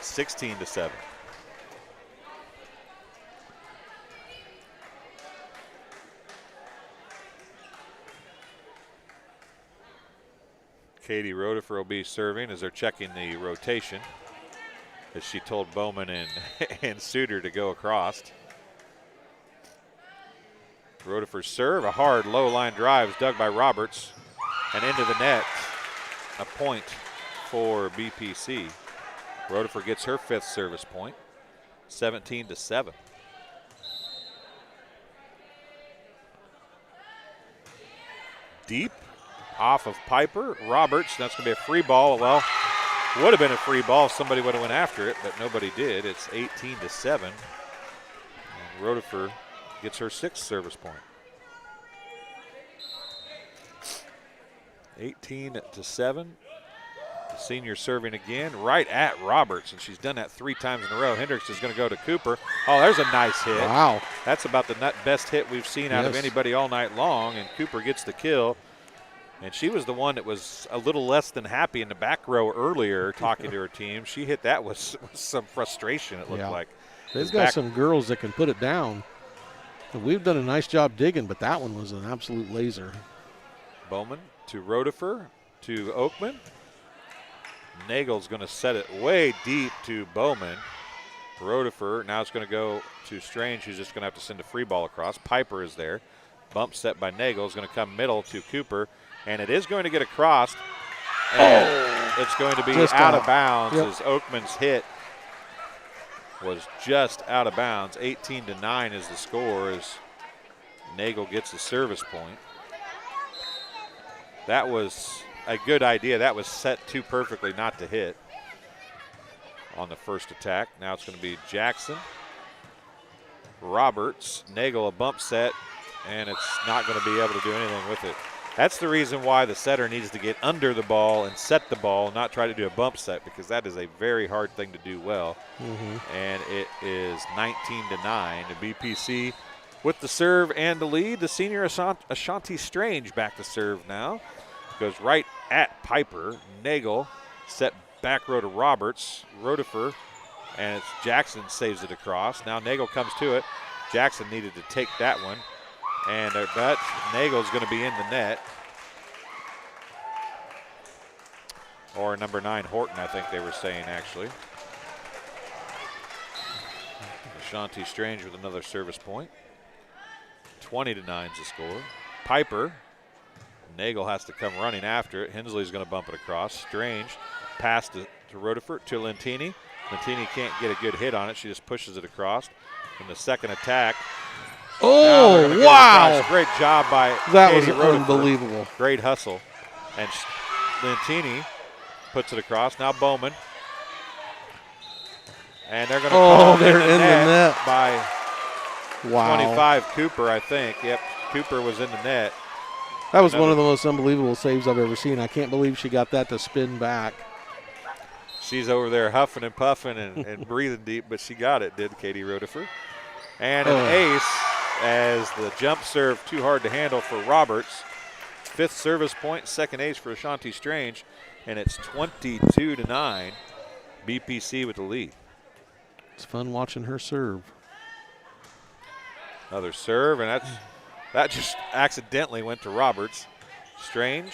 16-7. Katie Rotifer will be serving as they're checking the rotation, as she told Bowman and Suter to go across. Rotifer's serve, a hard low line drive is dug by Roberts and into the net. A point for BPC. Rotifer gets her 5th service point, 17-7. Deep off of Piper. Roberts, that's going to be a free ball. Well, would have been a free ball if somebody would have went after it, but nobody did. It's 18-7. And Rotifer gets her 6th service point. 18-7. The senior serving again, right at Roberts, and she's done that 3 times in a row. Hendricks is going to go to Cooper. Oh, there's a nice hit. Wow. That's about the best hit we've seen out of Yes. anybody all night long, and Cooper gets the kill. And she was the one that was a little less than happy in the back row earlier talking to her team. She hit that with some frustration, it looked like. They've got some girls that can put it down. And we've done a nice job digging, but that one was an absolute laser. Bowman to Rodefer to Oakman. Nagel's going to set it way deep to Bowman. Rodefer, now it's going to go to Strange, who's just going to have to send a free ball across. Piper is there. Bump set by Nagel is going to come middle to Cooper, and it is going to get across. And it's going to be Just out out. of bounds Yep. as Oakman's hit was just out of bounds. 18-9 is the score as Nagel gets the service point. That was a good idea. That was set too perfectly not to hit on the first attack. Now it's going to be Jackson, Roberts, Nagel a bump set, and it's not going to be able to do anything with it. That's the reason why the setter needs to get under the ball and set the ball, not try to do a bump set, because that is a very hard thing to do well. And it is 19-9. The BPC with the serve and the lead. The senior Ashanti Strange back to serve now. Goes right at Piper. Nagel set back row to Roberts. Rodefer, and it's Jackson saves it across. Now Nagel comes to it. Jackson needed to take that one. And but Nagel's going to be in the net. Or number 9, Horton, I think they were saying, actually. Ashanti Strange with another service point. 20-9 is the score. Piper. Nagel has to come running after it. Hensley's going to bump it across. Strange pass to Rodefer to Lentini. Lentini can't get a good hit on it. She just pushes it across. In the second attack. Oh, wow. Great job by That Katie was Rodefer. unbelievable. Great hustle. And Lentini puts it across. Now Bowman. And they're going to call they're in the net. by Wow. 25 Cooper, I think. Yep, Cooper was in the net. That was one of the most unbelievable saves I've ever seen. I can't believe she got that to spin back. She's over there huffing and puffing and breathing deep, but she got it, did Katie Rodefer. And an ace as the jump serve too hard to handle for Roberts. 5th service point, 2nd ace for Ashanti Strange, and it's 22-9. BPC with the lead. It's fun watching her serve. Another serve, and that just accidentally went to Roberts. Strange,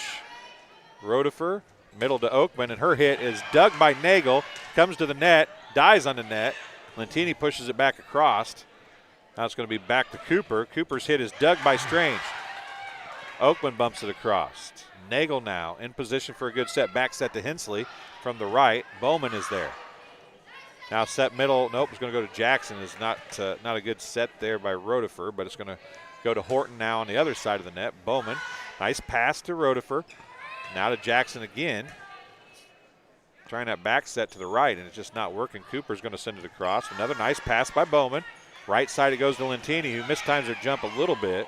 Rodefer, middle to Oakman, and her hit is dug by Nagel, comes to the net, dies on the net. Lentini pushes it back across. Now it's going to be back to Cooper. Cooper's hit is dug by Strange. Oakman bumps it across. Nagel now in position for a good set. Back set to Hensley from the right. Bowman is there. Now set middle. Nope, it's going to go to Jackson. It's not a good set there by Rodefer, but it's going to go to Horton now on the other side of the net. Bowman, nice pass to Rodefer. Now to Jackson again. Trying that back set to the right, and it's just not working. Cooper's going to send it across. Another nice pass by Bowman. Right side it goes to Lentini, who mistimes her jump a little bit.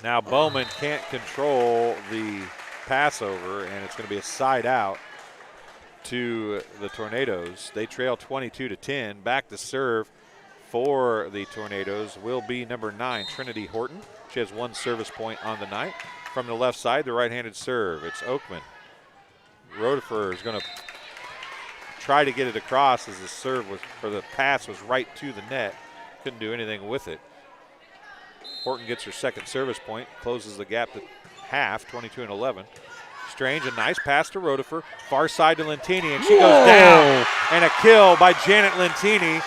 Now Bowman can't control the pass over, and it's going to be a side out to the Tornadoes. They trail 22-10. Back to serve for the Tornadoes will be number 9, Trinity Horton. She has 1 service point on the night. From the left side, the right-handed serve. It's Oakman. Rodefer is going to try to get it across as the serve was, or the pass was right to the net. Couldn't do anything with it. Horton gets her 2nd service point, closes the gap to half, 22-11. Strange, a nice pass to Rodefer, far side to Lentini, and she goes down. And a kill by Janet Lentini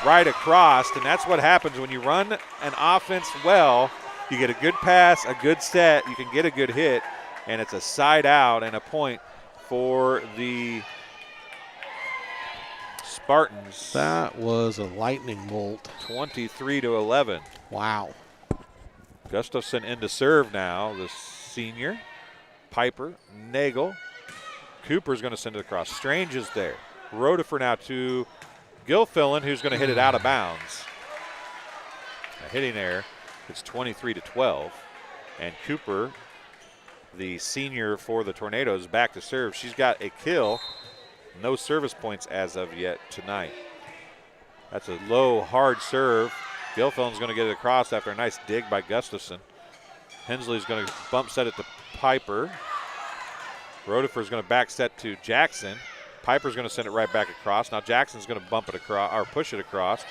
right across, and that's what happens when you run an offense well. You get a good pass, a good set, you can get a good hit, and it's a side out and a point for the Spartans. That was a lightning bolt. 23-11. Wow. Gustafson into serve now, the senior. Piper, Nagel. Cooper's going to send it across. Strange is there. Rodefer now to Gilfillan, who's going to hit it out of bounds. A hitting error. It's 23-12. And Cooper, the senior for the Tornadoes, back to serve. She's got a kill. No service points as of yet tonight. That's a low, hard serve. Gilfillan's going to get it across after a nice dig by Gustafson. Hensley's going to bump set it to Piper. Rodefer's going to back set to Jackson. Piper's going to send it right back across. Now Jackson's going to bump it across or push it across.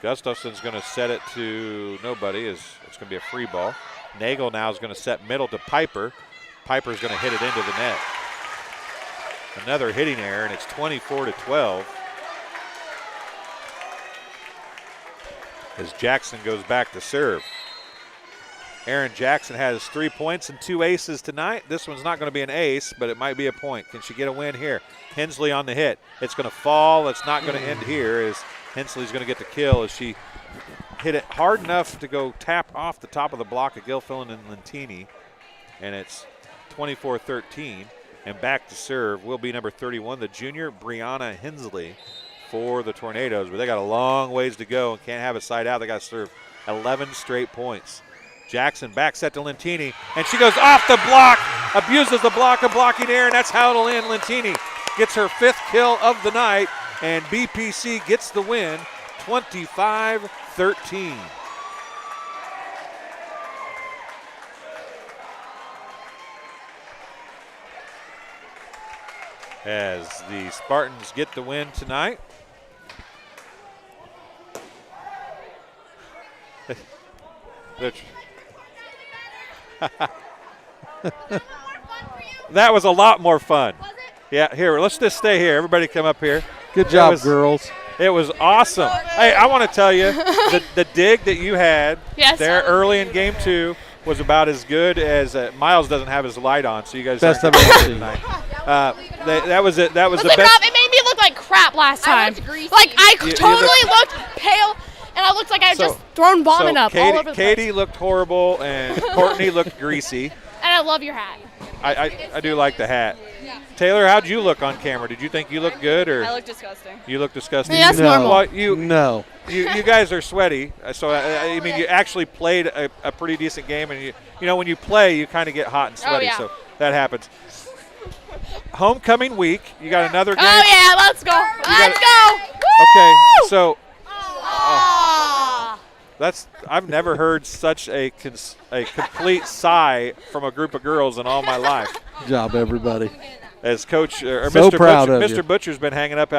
Gustafson's going to set it to nobody. It's going to be a free ball. Nagel now is going to set middle to Piper. Piper's going to hit it into the net. Another hitting error, and it's 24-12. As Jackson goes back to serve. Aaron Jackson has 3 points and 2 aces tonight. This one's not going to be an ace, but it might be a point. Can she get a win here? Hensley on the hit. It's going to fall. It's not going to end here as Hensley's going to get the kill as she hit it hard enough to go tap off the top of the block of Gilfillan and Lentini. And it's 24-13. And back to serve will be number 31, the junior Brianna Hensley for the Tornadoes. But they got a long ways to go and can't have it side out. They got to serve 11 straight points. Jackson back set to Lentini, and she goes off the block, abuses the block of blocking air, and that's how it'll end. Lentini gets her 5th kill of the night, and BPC gets the win, 25-13. As the Spartans get the win tonight. That was a lot more fun. Was it? Yeah, here, let's just stay here. Everybody come up here. Good job, girls. It was awesome. Hey, I want to tell you, the dig that you had there early in game 2 was about as good as Miles doesn't have his light on, so you guys best aren't I've ever getting seen. that was it. That was the Leave it best. up. It made me look like crap last time. Like I totally looked pale, and I looked like I had just thrown vomit up all over the place. Katie looked horrible, and Courtney looked greasy. And I love your hat. I do like the hat. Taylor, how'd you look on camera? Did you think you looked good, or I look disgusting. you look disgusting? Yeah, that's normal. Well, No. you guys are sweaty, so I mean you actually played a pretty decent game, and you know when you play you kind of get hot and sweaty, yeah. so that happens. Homecoming week, you got another game. Oh yeah, let's go. Let's go. Okay, so Ah. I've never heard such a complete sigh from a group of girls in all my life. Good job, everybody. As Coach or So Mr. proud Butcher, of you. Mr. Butcher's been hanging out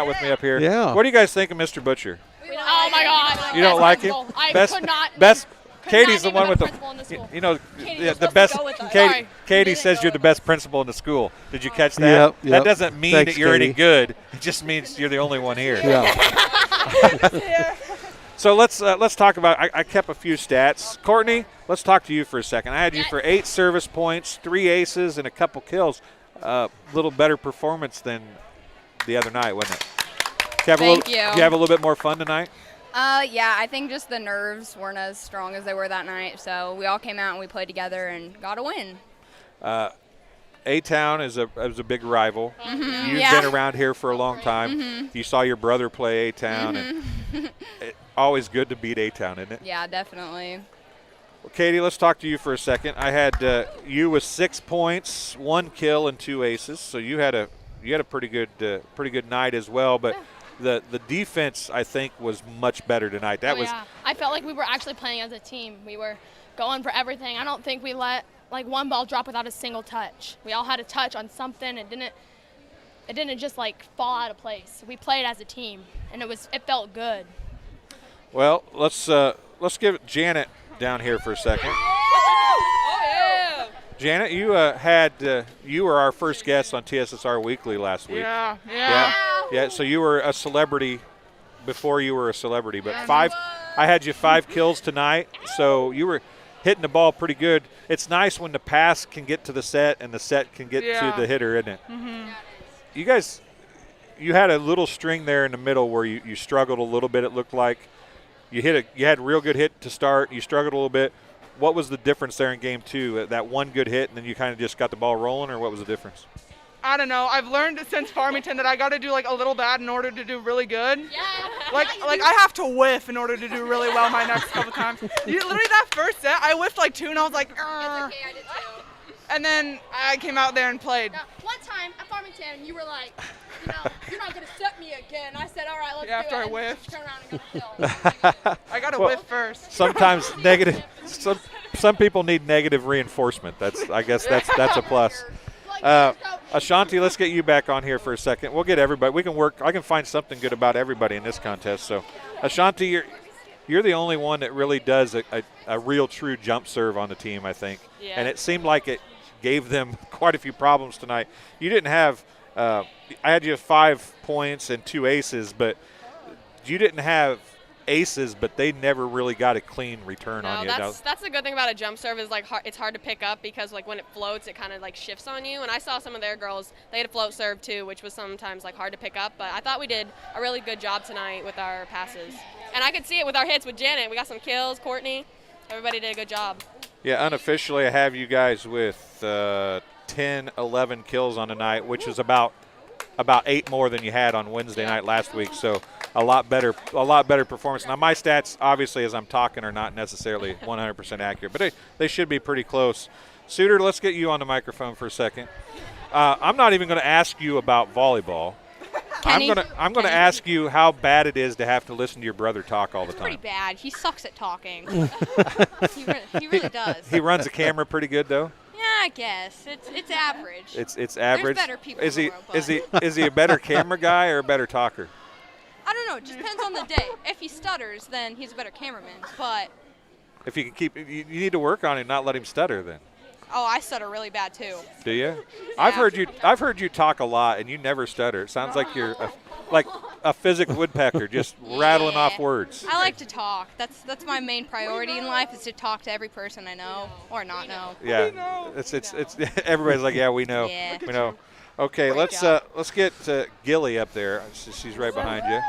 with me up here. Yeah. What do you guys think of Mr. Butcher? Oh my God. You don't like him? I Best, could not. best. could Katie's the not one name with a the. principal in the school. You know, Katie, yeah, you're the supposed best. to go with us. Sorry. Katie says you're the best principal in the school. Did you catch that? Yep, That yep. doesn't mean Thanks, that you're any Katie. good. It just means you're the only one here. Yeah. So let's talk about. I kept a few stats. Courtney, let's talk to you for a second. I had you for 8 service points, 3 aces, and a couple kills. Little better performance than the other night, wasn't it? Thank you. Did you have a little bit more fun tonight? Yeah, I think just the nerves weren't as strong as they were that night. So we all came out and we played together and got a win. A-Town is a big rival. Mm-hmm. You've been around here for a long time. You saw your brother play A-Town, and always good to beat A-Town, isn't it? Yeah, definitely. Well, Katie, let's talk to you for a second. I had you with 6 points, 1 kill, and 2 aces. So you had a pretty good night as well. But the defense, I think, was much better tonight. I felt like we were actually playing as a team. We were going for everything. I don't think we let one ball drop without a single touch. We all had a touch on something. It didn't just fall out of place. We played as a team, and it felt good. Well, let's give Janet down here for a second. Oh, yeah. Janet, you you were our first guest on TSSR Weekly last week. Yeah. So you were a celebrity before you were a celebrity, but I had you 5 kills tonight, so you were hitting the ball pretty good. It's nice when the pass can get to the set and the set can get to the hitter, isn't it? Mm-hmm. You guys, you had a little string there in the middle where you struggled a little bit. It looked like you had a real good hit to start. You struggled a little bit. What was the difference there in game 2? That one good hit, and then you kind of just got the ball rolling, or what was the difference? I don't know. I've learned since Farmington that I got to do a little bad in order to do really good. Yeah. Like I have to whiff in order to do really well my next couple times. Literally that first set, I whiffed 2, and I was like, It's okay, I did too. and then I came out there and played. One time time at Farmington, you were like, you're not going to set me again. I said, all right, let's do After it. I And whiffed. turn around and got a kill. I got to whiff first. Sometimes negative. Some people need negative reinforcement. I guess that's a plus. Ashanti, let's get you back on here for a second. We'll get everybody. We can work. I can find something good about everybody in this contest. So, Ashanti, you're the only one that really does a real true jump serve on the team, I think. Yeah. And it seemed like it gave them quite a few problems tonight. You didn't have I had you 5 points and 2 aces, but you didn't have aces, but they never really got a clean return on you. That's the good thing about a jump serve is it's hard to pick up because when it floats, it kind of shifts on you. And I saw some of their girls, they had a float serve too, which was sometimes hard to pick up. But I thought we did a really good job tonight with our passes. And I could see it with our hits with Janet. We got some kills, Courtney. Everybody did a good job. Yeah, unofficially I have you guys with 10, 11 kills on the night, which is about 8 more than you had on Wednesday night last week. So a lot better performance. Now my stats, obviously, as I'm talking, are not necessarily 100% accurate, but they should be pretty close. Suitor, let's get you on the microphone for a second. I'm not even going to ask you about volleyball. I'm going to ask you how bad it is to have to listen to your brother talk all the time. Pretty bad. He sucks at talking. he really does. He runs the camera pretty good though. Yeah, I guess it's average. It's average. There's better people. Is he in the world, is he a better camera guy or a better talker? I don't know. It just depends on the day. If he stutters, then he's a better cameraman. But If you can you need to work on him, not let him stutter then. I stutter really bad too. Do you? I've heard you talk a lot and you never stutter. It sounds like you're like a physical woodpecker, just rattling off words. I like to talk. That's my main priority in life is to talk to every person I know or not know. Yeah, it's everybody's like, yeah, we know, Yeah. we know. Okay, let's get Gilly up there. She's right behind you.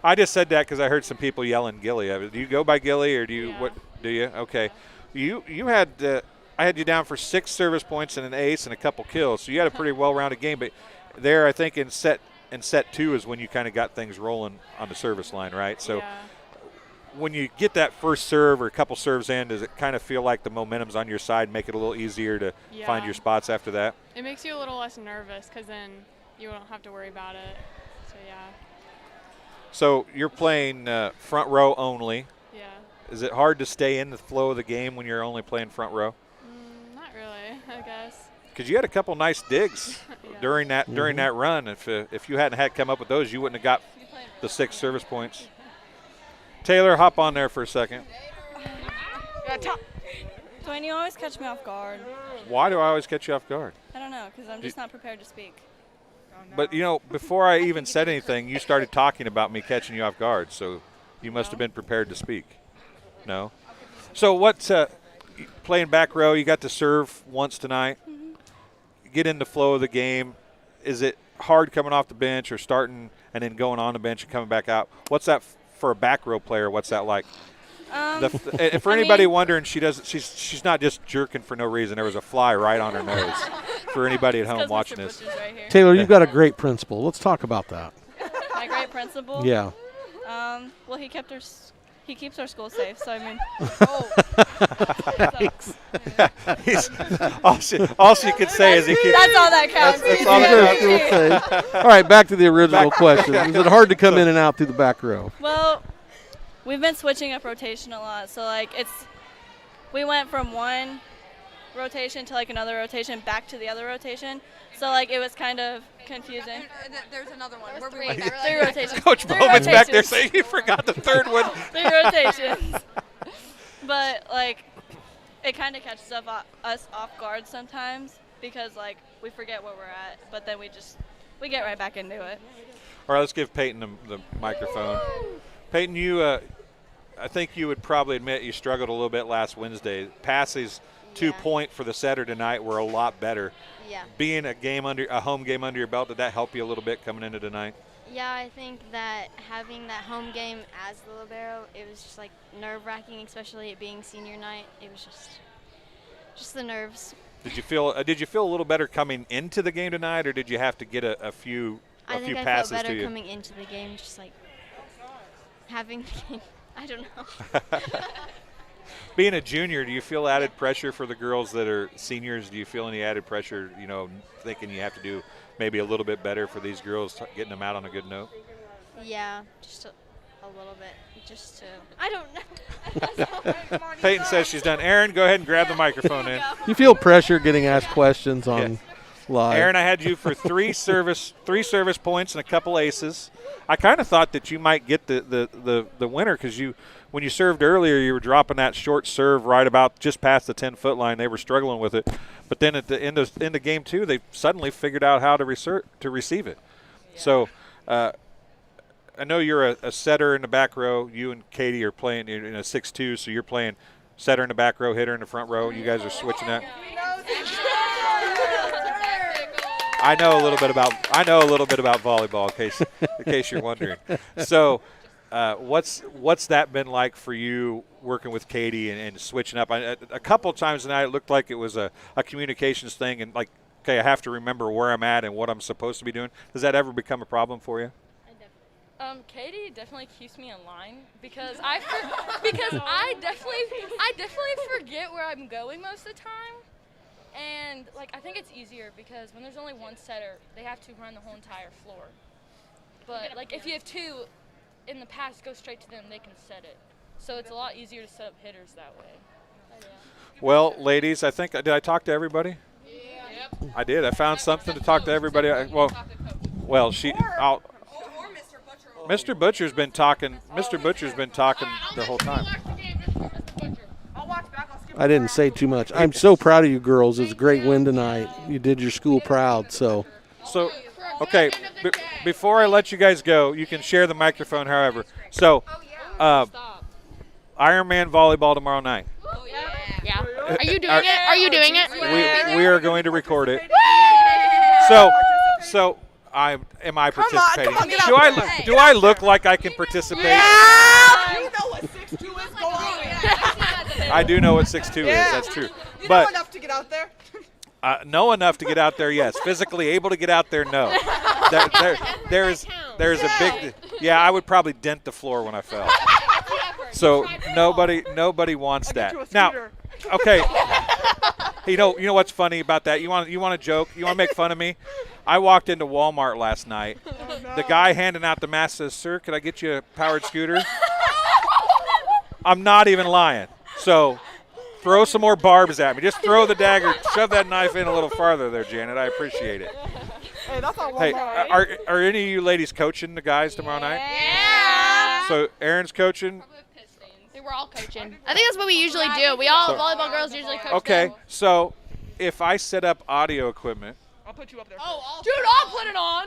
I just said that because I heard some people yelling Gilly. Do you go by Gilly or do you what? Do you? Okay, you had. I had you down for 6 service points and an ace and a couple kills, so you had a pretty well-rounded game. But there, I think in set 2 is when you kind of got things rolling on the service line, right? So when you get that first serve or a couple serves in, does it kind of feel like the momentum's on your side, make it a little easier to find your spots after that? It makes you a little less nervous because then you don't have to worry about it. So yeah. So you're playing front row only. Yeah. Is it hard to stay in the flow of the game when you're only playing front row? Not really, I guess. Because you had a couple nice digs during that run. If you hadn't had come up with those, you wouldn't have got the 6 service points. Taylor, hop on there for a second. Dwayne, you always catch me off guard. Why do I always catch you off guard? I don't know, because I'm just not prepared to speak. But, before I even said anything, you started talking about me catching you off guard, so you must have been prepared to speak. No? So what's playing back row, you got to serve once tonight. Get in the flow of the game. Is it hard coming off the bench or starting and then going on the bench and coming back out? What's that for a back row player? What's that like? And for anybody wondering, she's not just jerking for no reason. There was a fly right on her nose. For anybody at home watching this, Taylor, you've got a great principal. Let's talk about that. My great principal? Yeah. Well, he keeps our school safe, so I mean. all she could say is he keeps. That's all that counts. That's all that counts. All right, back to the original question. Is it hard to come in and out through the back row? Well, we've been switching up rotation a lot, so we went from one rotation to another rotation back to the other rotation. So it was kind of confusing. There's another one. We're three rotations. Coach Bowman's back there saying he forgot the third one. 3 rotations. But it kind of catches us off guard sometimes because we forget where we're at, but then we get right back into it. All right, let's give Peyton the microphone. Peyton, you, I think you would probably admit you struggled a little bit last Wednesday. Passes 2 point for the setter tonight were a lot better. Yeah. Being a home game under your belt, did that help you a little bit coming into tonight? Yeah, I think that having that home game as the libero, it was just nerve-wracking, especially it being senior night. It was just the nerves. Did you feel a little better coming into the game tonight, or did you have to get a few I few think passes I felt to better you? coming into the game, just having the game. I don't know. Being a junior, do you feel added pressure for the girls that are seniors? Do you feel any added pressure, thinking you have to do maybe a little bit better for these girls, getting them out on a good note? Yeah, just a little bit. Just to, I don't know. Peyton says she's done. Aaron, go ahead and grab the microphone in. You feel pressure getting asked questions on live. Aaron, I had you for three service points and a couple aces. I kind of thought that you might get the winner because when you served earlier, you were dropping that short serve right about just past the 10-foot line. They were struggling with it. But then at the end of game 2, they suddenly figured out how to receive it. Yeah. So I know you're a setter in the back row. You and Katie are playing in a 6-2, so you're playing setter in the back row, hitter in the front row. You guys are switching that. I know a little bit about volleyball, in case you're wondering. So, what's that been like for you working with Katie and switching up? A couple of times tonight, it looked like it was a communications thing, and like, okay, I have to remember where I'm at and what I'm supposed to be doing. Does that ever become a problem for you? Katie definitely keeps me in line because I definitely forget where I'm going most of the time. And, I think it's easier because when there's only one setter, they have to run the whole entire floor. But, if you have two, in the past, go straight to them, they can set it. So it's a lot easier to set up hitters that way. Well, ladies, did I talk to everybody? Yeah. Yep. I did. I found something to talk to everybody. Mr. Butcher's been talking. Mr. Butcher's been talking the whole time. I didn't say too much. I'm so proud of you girls. It was a great win tonight. You did your school proud. So okay, before I let you guys go, you can share the microphone however. So, Ironman volleyball tomorrow night. Yeah. Are you doing it? Are you doing it? We are going to record it. So am I participating? Do I look like I can participate? Yeah! You know what 6'2" is going on. I do know what 6'2" is. That's true. You know enough to get out there? Know enough to get out there, yes. Physically able to get out there, no. There's a big. Yeah, I would probably dent the floor when I fell. So nobody wants that. Now, okay. You know what's funny about that? You want to joke? You want to make fun of me? I walked into Walmart last night. The guy handing out the mask says, "Sir, could I get you a powered scooter?" I'm not even lying. So throw some more barbs at me. Just throw the dagger. Shove that knife in a little farther there, Janet. I appreciate it. Hey, that's all Hey, are any of you ladies coaching the guys tomorrow night? Yeah. So Aaron's coaching. We're all coaching. I think that's what we usually do. Volleyball girls usually coach. Okay, them. so if I set up audio equipment, I'll put you up there. Dude, I'll put it on.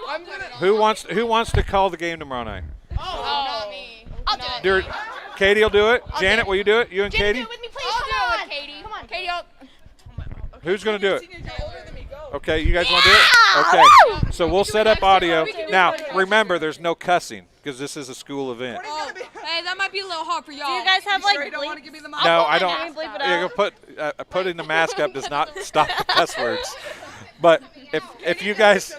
who wants to call the game tomorrow night? Not me. I'll do it. Katie will do it. Janet, will you do it? You and Katie? Do it with me, please. I'll do it, Katie. Come on, Katie. Who's going to do it? Okay, you guys want to do it? Okay, so we'll set up audio. Now, remember, there's no cussing because this is a school event. Hey, that might be a little hard for y'all. Do you guys have don't want to give me the mic? No, I don't. Putting the mask up does not stop the cuss words. But if you guys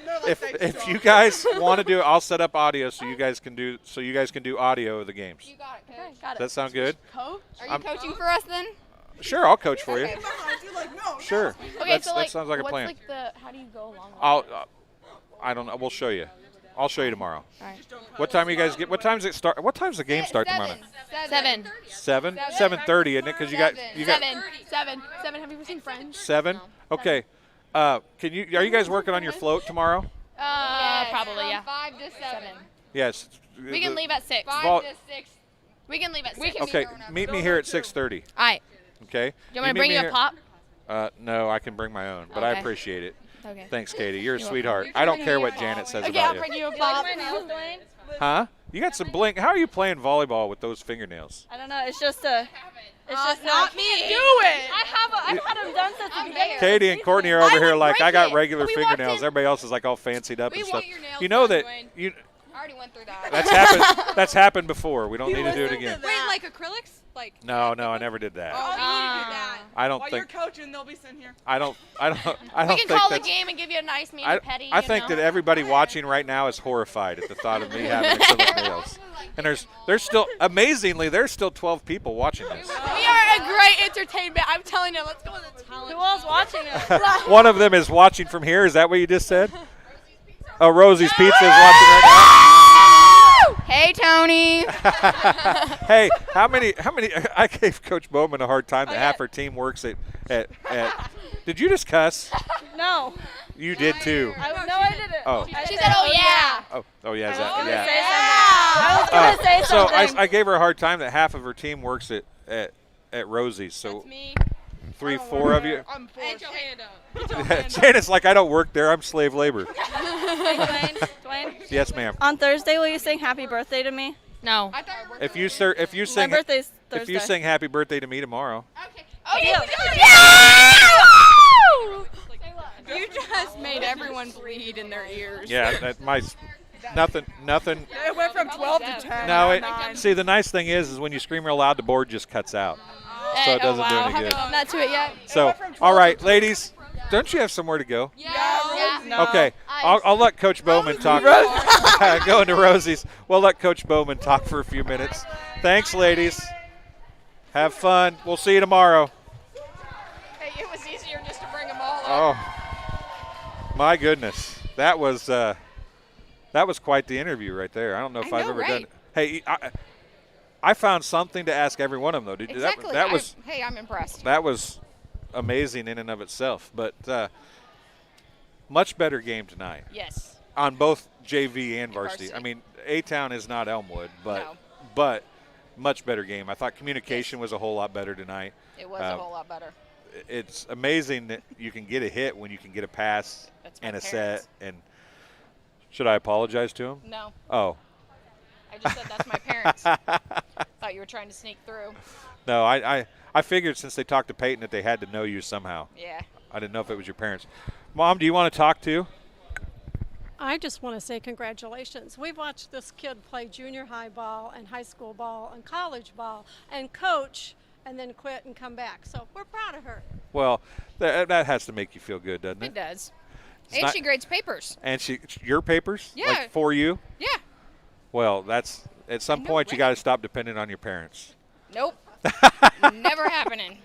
want to do it, I'll set up audio so you guys can do audio of the games. You got it, Coach. Got it. Does that sound good? Coach? Are you coaching for us then? Sure, I'll coach for you. Sure. Okay, that sounds like a plan. How do you go along with I don't know. We'll show you. I'll show you tomorrow. All right. What time you guys get? What time's it start? What time's the game start tomorrow night? 7. 7? 7:30, isn't it? Because you got 7. Have you ever seen Friends? 7. Okay. Are you guys working on your float tomorrow? Probably, yeah. 5 to 7. Yes. We can leave at 6. 5 to 6. We can leave at 6. Okay. Meet me here at 6:30. All right. Okay. Do you want me to bring you a pop? No, I can bring my own, but I Okay. appreciate it. Okay. Thanks, Katie. You're a sweetheart. I don't care what Janet says Okay, about I'll you. bring you a pop. Huh? You got some blink. How are you playing volleyball with those fingernails? I don't know. It's just a. It's just not me. Do it. I've had them done since the beginning. Katie and Courtney are over here like, I got regular We walked fingernails. in- Everybody else is like all fancied up We and want stuff. your nails You know done, that Dwayne. I already went through that. that's happened before. We don't need to do it again. Wait, like acrylics? Like. No, I never did that. Oh, you need to do that. I don't While think. you're coaching, they'll be sitting here. I don't We can think call the that's. game and give you a nice I, mini petty. I think that everybody watching right now is horrified at the thought of me having acrylic nails. And there's still amazingly there's still 12 people watching this. We are a great entertainment. I'm telling you, let's go with the talent. Who else watching it? One of them is watching from here. Is that what you just said? Oh, Rosie's Pizza is watching right now. Hey, Tony. Hey, how many? I gave Coach Bowman a hard time that half her team works at. Did you just cuss? No. You did too. No, I didn't. Oh. She said, "Oh yeah." Oh yeah. Is that, I was going to say something. So I gave her a hard time that half of her team works at Rosie's. So That's me. 3, 4 of you. I'm four. Get your hand up. Janet's like, I don't work there. I'm slave labor. Hey, Dwayne. Yes, ma'am. On Thursday, will you sing happy birthday to me? No. If you sing, My birthday's Thursday. if you sing happy birthday to me tomorrow. Oh, Deal. You just made everyone bleed in their ears. Yeah, nothing. It went from 12 to 10. No, nine. see, the nice thing is when you scream real loud, the board just cuts out, so it doesn't do any good. Haven't gotten to it yet. So, all right, ladies, don't you have somewhere to go? Yeah. No. Okay, I'll let Coach Bowman talk. Going to Rosie's. We'll let Coach Bowman talk for a few minutes. Thanks, ladies. Have fun. We'll see you tomorrow. Hey, it was easier just to bring them all up. Oh, my goodness, that was quite the interview right there. I don't know if I've ever done it. Hey, I found something to ask every one of them though. Exactly. That was. Hey, I'm impressed. That was amazing in and of itself, but much better game tonight. Yes. On both JV and varsity. I mean, A-Town is not Elmwood, but much better game. I thought communication was a whole lot better tonight. It was a whole lot better. It's amazing that you can get a hit when you can get a pass and a set. And should I apologize to him? No. Oh. I just said that's my parents. Thought you were trying to sneak through. No, I figured since they talked to Peyton that they had to know you somehow. Yeah. I didn't know if it was your parents. Mom, do you want to talk too? I just want to say congratulations. We've watched this kid play junior high ball and high school ball and college ball and coach and then quit and come back. So we're proud of her. Well, that has to make you feel good, doesn't it? It does. It's and not- she grades papers. And your papers? Yeah. Like for you? Yeah. Well, that's at some point you got to stop depending on your parents. Nope. Never happening.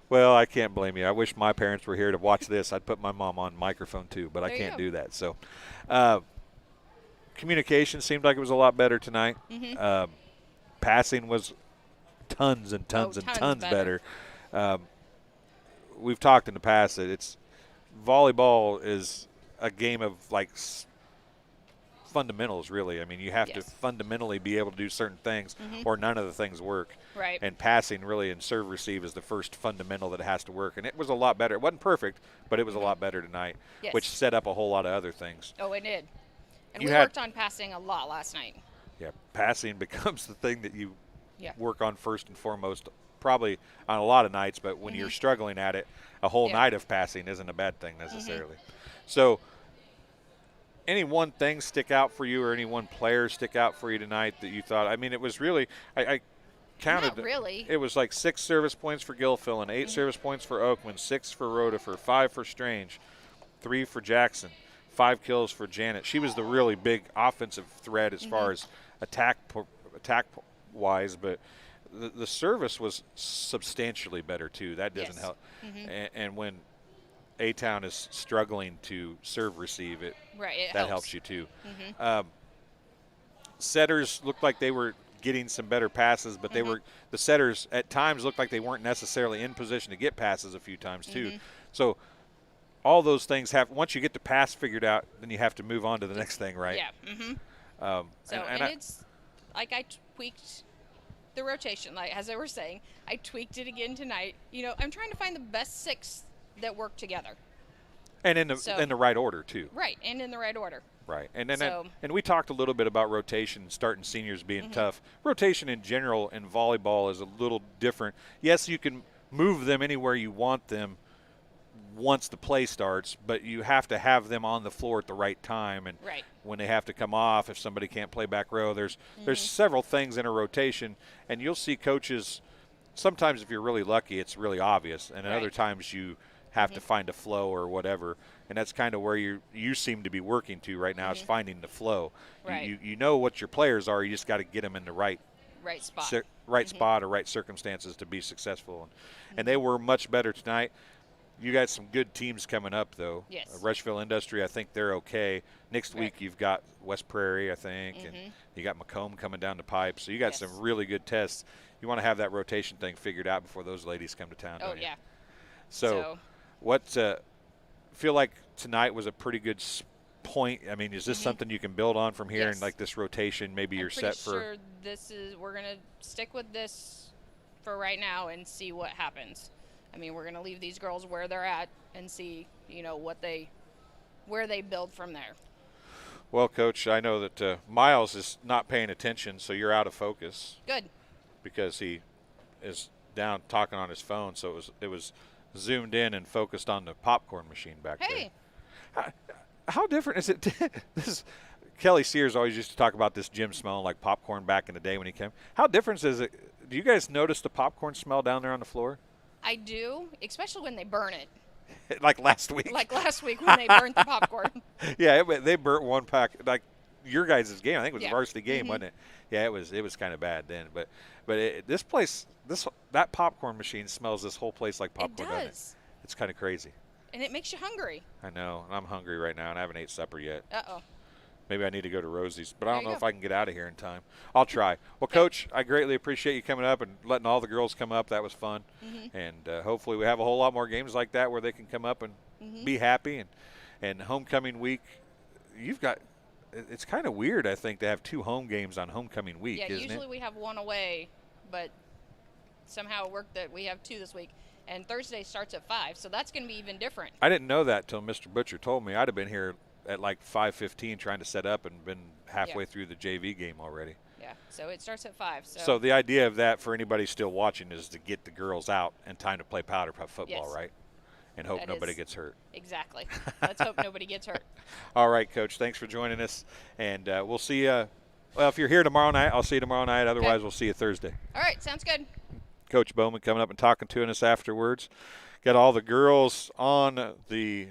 Well, I can't blame you. I wish my parents were here to watch this. I'd put my mom on microphone too, but I There you can't go. do that. So, communication seemed like it was a lot better tonight. Mhm. Passing was tons and tons and tons better. We've talked in the past that it's volleyball is a game of like fundamentals, really. I mean, you have to fundamentally be able to do certain things or none of the things work. Right. And passing really and serve receive is the first fundamental that has to work. And it was a lot better. It wasn't perfect, but it was a lot better tonight, Yes. which set up a whole lot of other things. Oh, it did. And You we had- worked on passing a lot last night. Yeah, passing becomes the thing that you Yeah. work on first and foremost, probably on a lot of nights, but when you're struggling at it, a whole night of passing isn't a bad thing necessarily. So any one thing stick out for you or any one player stick out for you tonight that you thought, I mean, it was really, I counted. Not really. It was like 6 service points for Gilfil and 8 service points for Oakman, 6 for Rhoda, 5 for Strange, 3 for Jackson, 5 kills for Janet. She was the really big offensive threat as far as attack wise, but the service was substantially better too. That doesn't help. And when A-Town is struggling to serve receive it, that helps you too. Setters looked like they were getting some better passes, but they were the setters at times looked like they weren't necessarily in position to get passes a few times too. So all those things have, once you get the pass figured out, then you have to move on to the next thing, right? Yeah. And it's like I tweaked the rotation, like as I was saying, I tweaked it again tonight. You know, I'm trying to find the best 6 that work together. And in the right order too. Right, and in the right order. Right, and then So- and we talked a little bit about rotation, starting seniors being tough. Rotation in general in volleyball is a little different. Yes, you can move them anywhere you want them once the play starts, but you have to have them on the floor at the right time. And when they have to come off, if somebody can't play back row, there's several things in a rotation, and you'll see coaches. Sometimes, if you're really lucky, it's really obvious, and other times you have to find a flow or whatever, and that's kind of where you seem to be working to right now is finding the flow. Right. You know what your players are, you just got to get them in the right right spot. Spot or right circumstances to be successful. And they were much better tonight. You got some good teams coming up, though. Yes. Rushville Industry, I think they're okay. Next week you've got West Prairie, I think, and you got Macomb coming down the pipe. So you got some really good tests. You want to have that rotation thing figured out before those ladies come to town, don't you? Yeah. So what feel like tonight was a pretty good point? I mean, is this something you can build on from here and like this rotation? Maybe you're set for. Sure, we're gonna stick with this for right now and see what happens. I mean, we're gonna leave these girls where they're at and see, where they build from there. Well, Coach, I know that Miles is not paying attention, so you're out of focus. Good. Because he is down talking on his phone, so it was zoomed in and focused on the popcorn machine back there. How different is it? Kelly Sears always used to talk about this gym smelling like popcorn back in the day when he came. How different is it? Do you guys notice the popcorn smell down there on the floor? I do, especially when they burn it. Like last week. Like last week when they burnt the popcorn. Yeah, they burnt one pack. Like your guys' game, I think it was a varsity game, wasn't it? Yeah, it was kind of bad then. But this place, that popcorn machine smells this whole place like popcorn. It does. Doesn't it? It's kind of crazy. And it makes you hungry. I know. I'm hungry right now, and I haven't ate supper yet. Uh-oh. Maybe I need to go to Rosie's, but I don't know if I can get out of here in time. I'll try. Well, Coach, I greatly appreciate you coming up and letting all the girls come up. That was fun. And hopefully we have a whole lot more games like that where they can come up and be happy. And homecoming week, it's kind of weird, I think, to have 2 home games on homecoming week, isn't it? Yeah, usually we have 1 away, but somehow it worked that we have 2 this week. And Thursday starts at 5, so that's going to be even different. I didn't know that until Mr. Butcher told me. I'd have been here at like 5:15 trying to set up and been halfway through the JV game already. Yeah, so it starts at 5. So the idea of that for anybody still watching is to get the girls out in time to play powder puff football, right? And hope nobody gets hurt. Exactly. Let's hope nobody gets hurt. All right, Coach. Thanks for joining us. And we'll see you. Well, if you're here tomorrow night, I'll see you tomorrow night. Otherwise, we'll see you Thursday. All right, sounds good. Coach Bowman coming up and talking to us afterwards. Got all the girls on the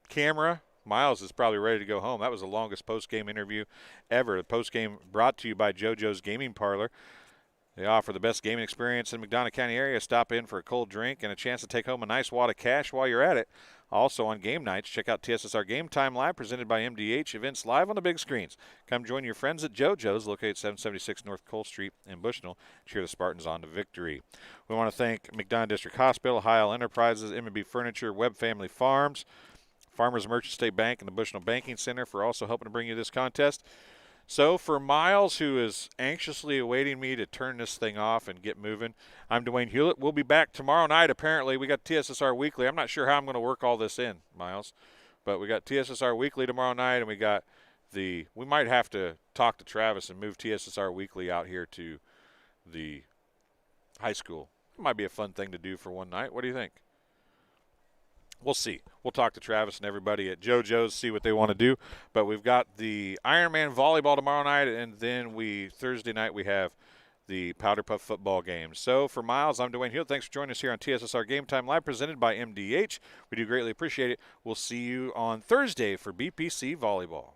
camera. Miles is probably ready to go home. That was the longest post-game interview ever. The post-game brought to you by JoJo's Gaming Parlor. They offer the best gaming experience in the McDonough County area. Stop in for a cold drink and a chance to take home a nice wad of cash while you're at it. Also on game nights, check out TSSR Game Time Live, presented by MDH. Events live on the big screens. Come join your friends at JoJo's, located 776 North Cole Street in Bushnell. Cheer the Spartans on to victory. We want to thank McDonough District Hospital, Heil Enterprises, M&B Furniture, Webb Family Farms, Farmers Merchant State Bank, and the Bushnell Banking Center for also helping to bring you this contest. So for Miles, who is anxiously awaiting me to turn this thing off and get moving, I'm Dwayne Hewlett. We'll be back tomorrow night, apparently. We got TSSR Weekly. I'm not sure how I'm going to work all this in, Miles. But we got TSSR Weekly tomorrow night, and we got we might have to talk to Travis and move TSSR Weekly out here to the high school. It might be a fun thing to do for one night. What do you think? We'll see. We'll talk to Travis and everybody at JoJo's, see what they want to do. But we've got the Ironman volleyball tomorrow night, and then Thursday night we have the Powder Puff football game. So for Miles, I'm Dwayne Hill. Thanks for joining us here on TSSR Game Time Live, presented by MDH. We do greatly appreciate it. We'll see you on Thursday for BPC Volleyball.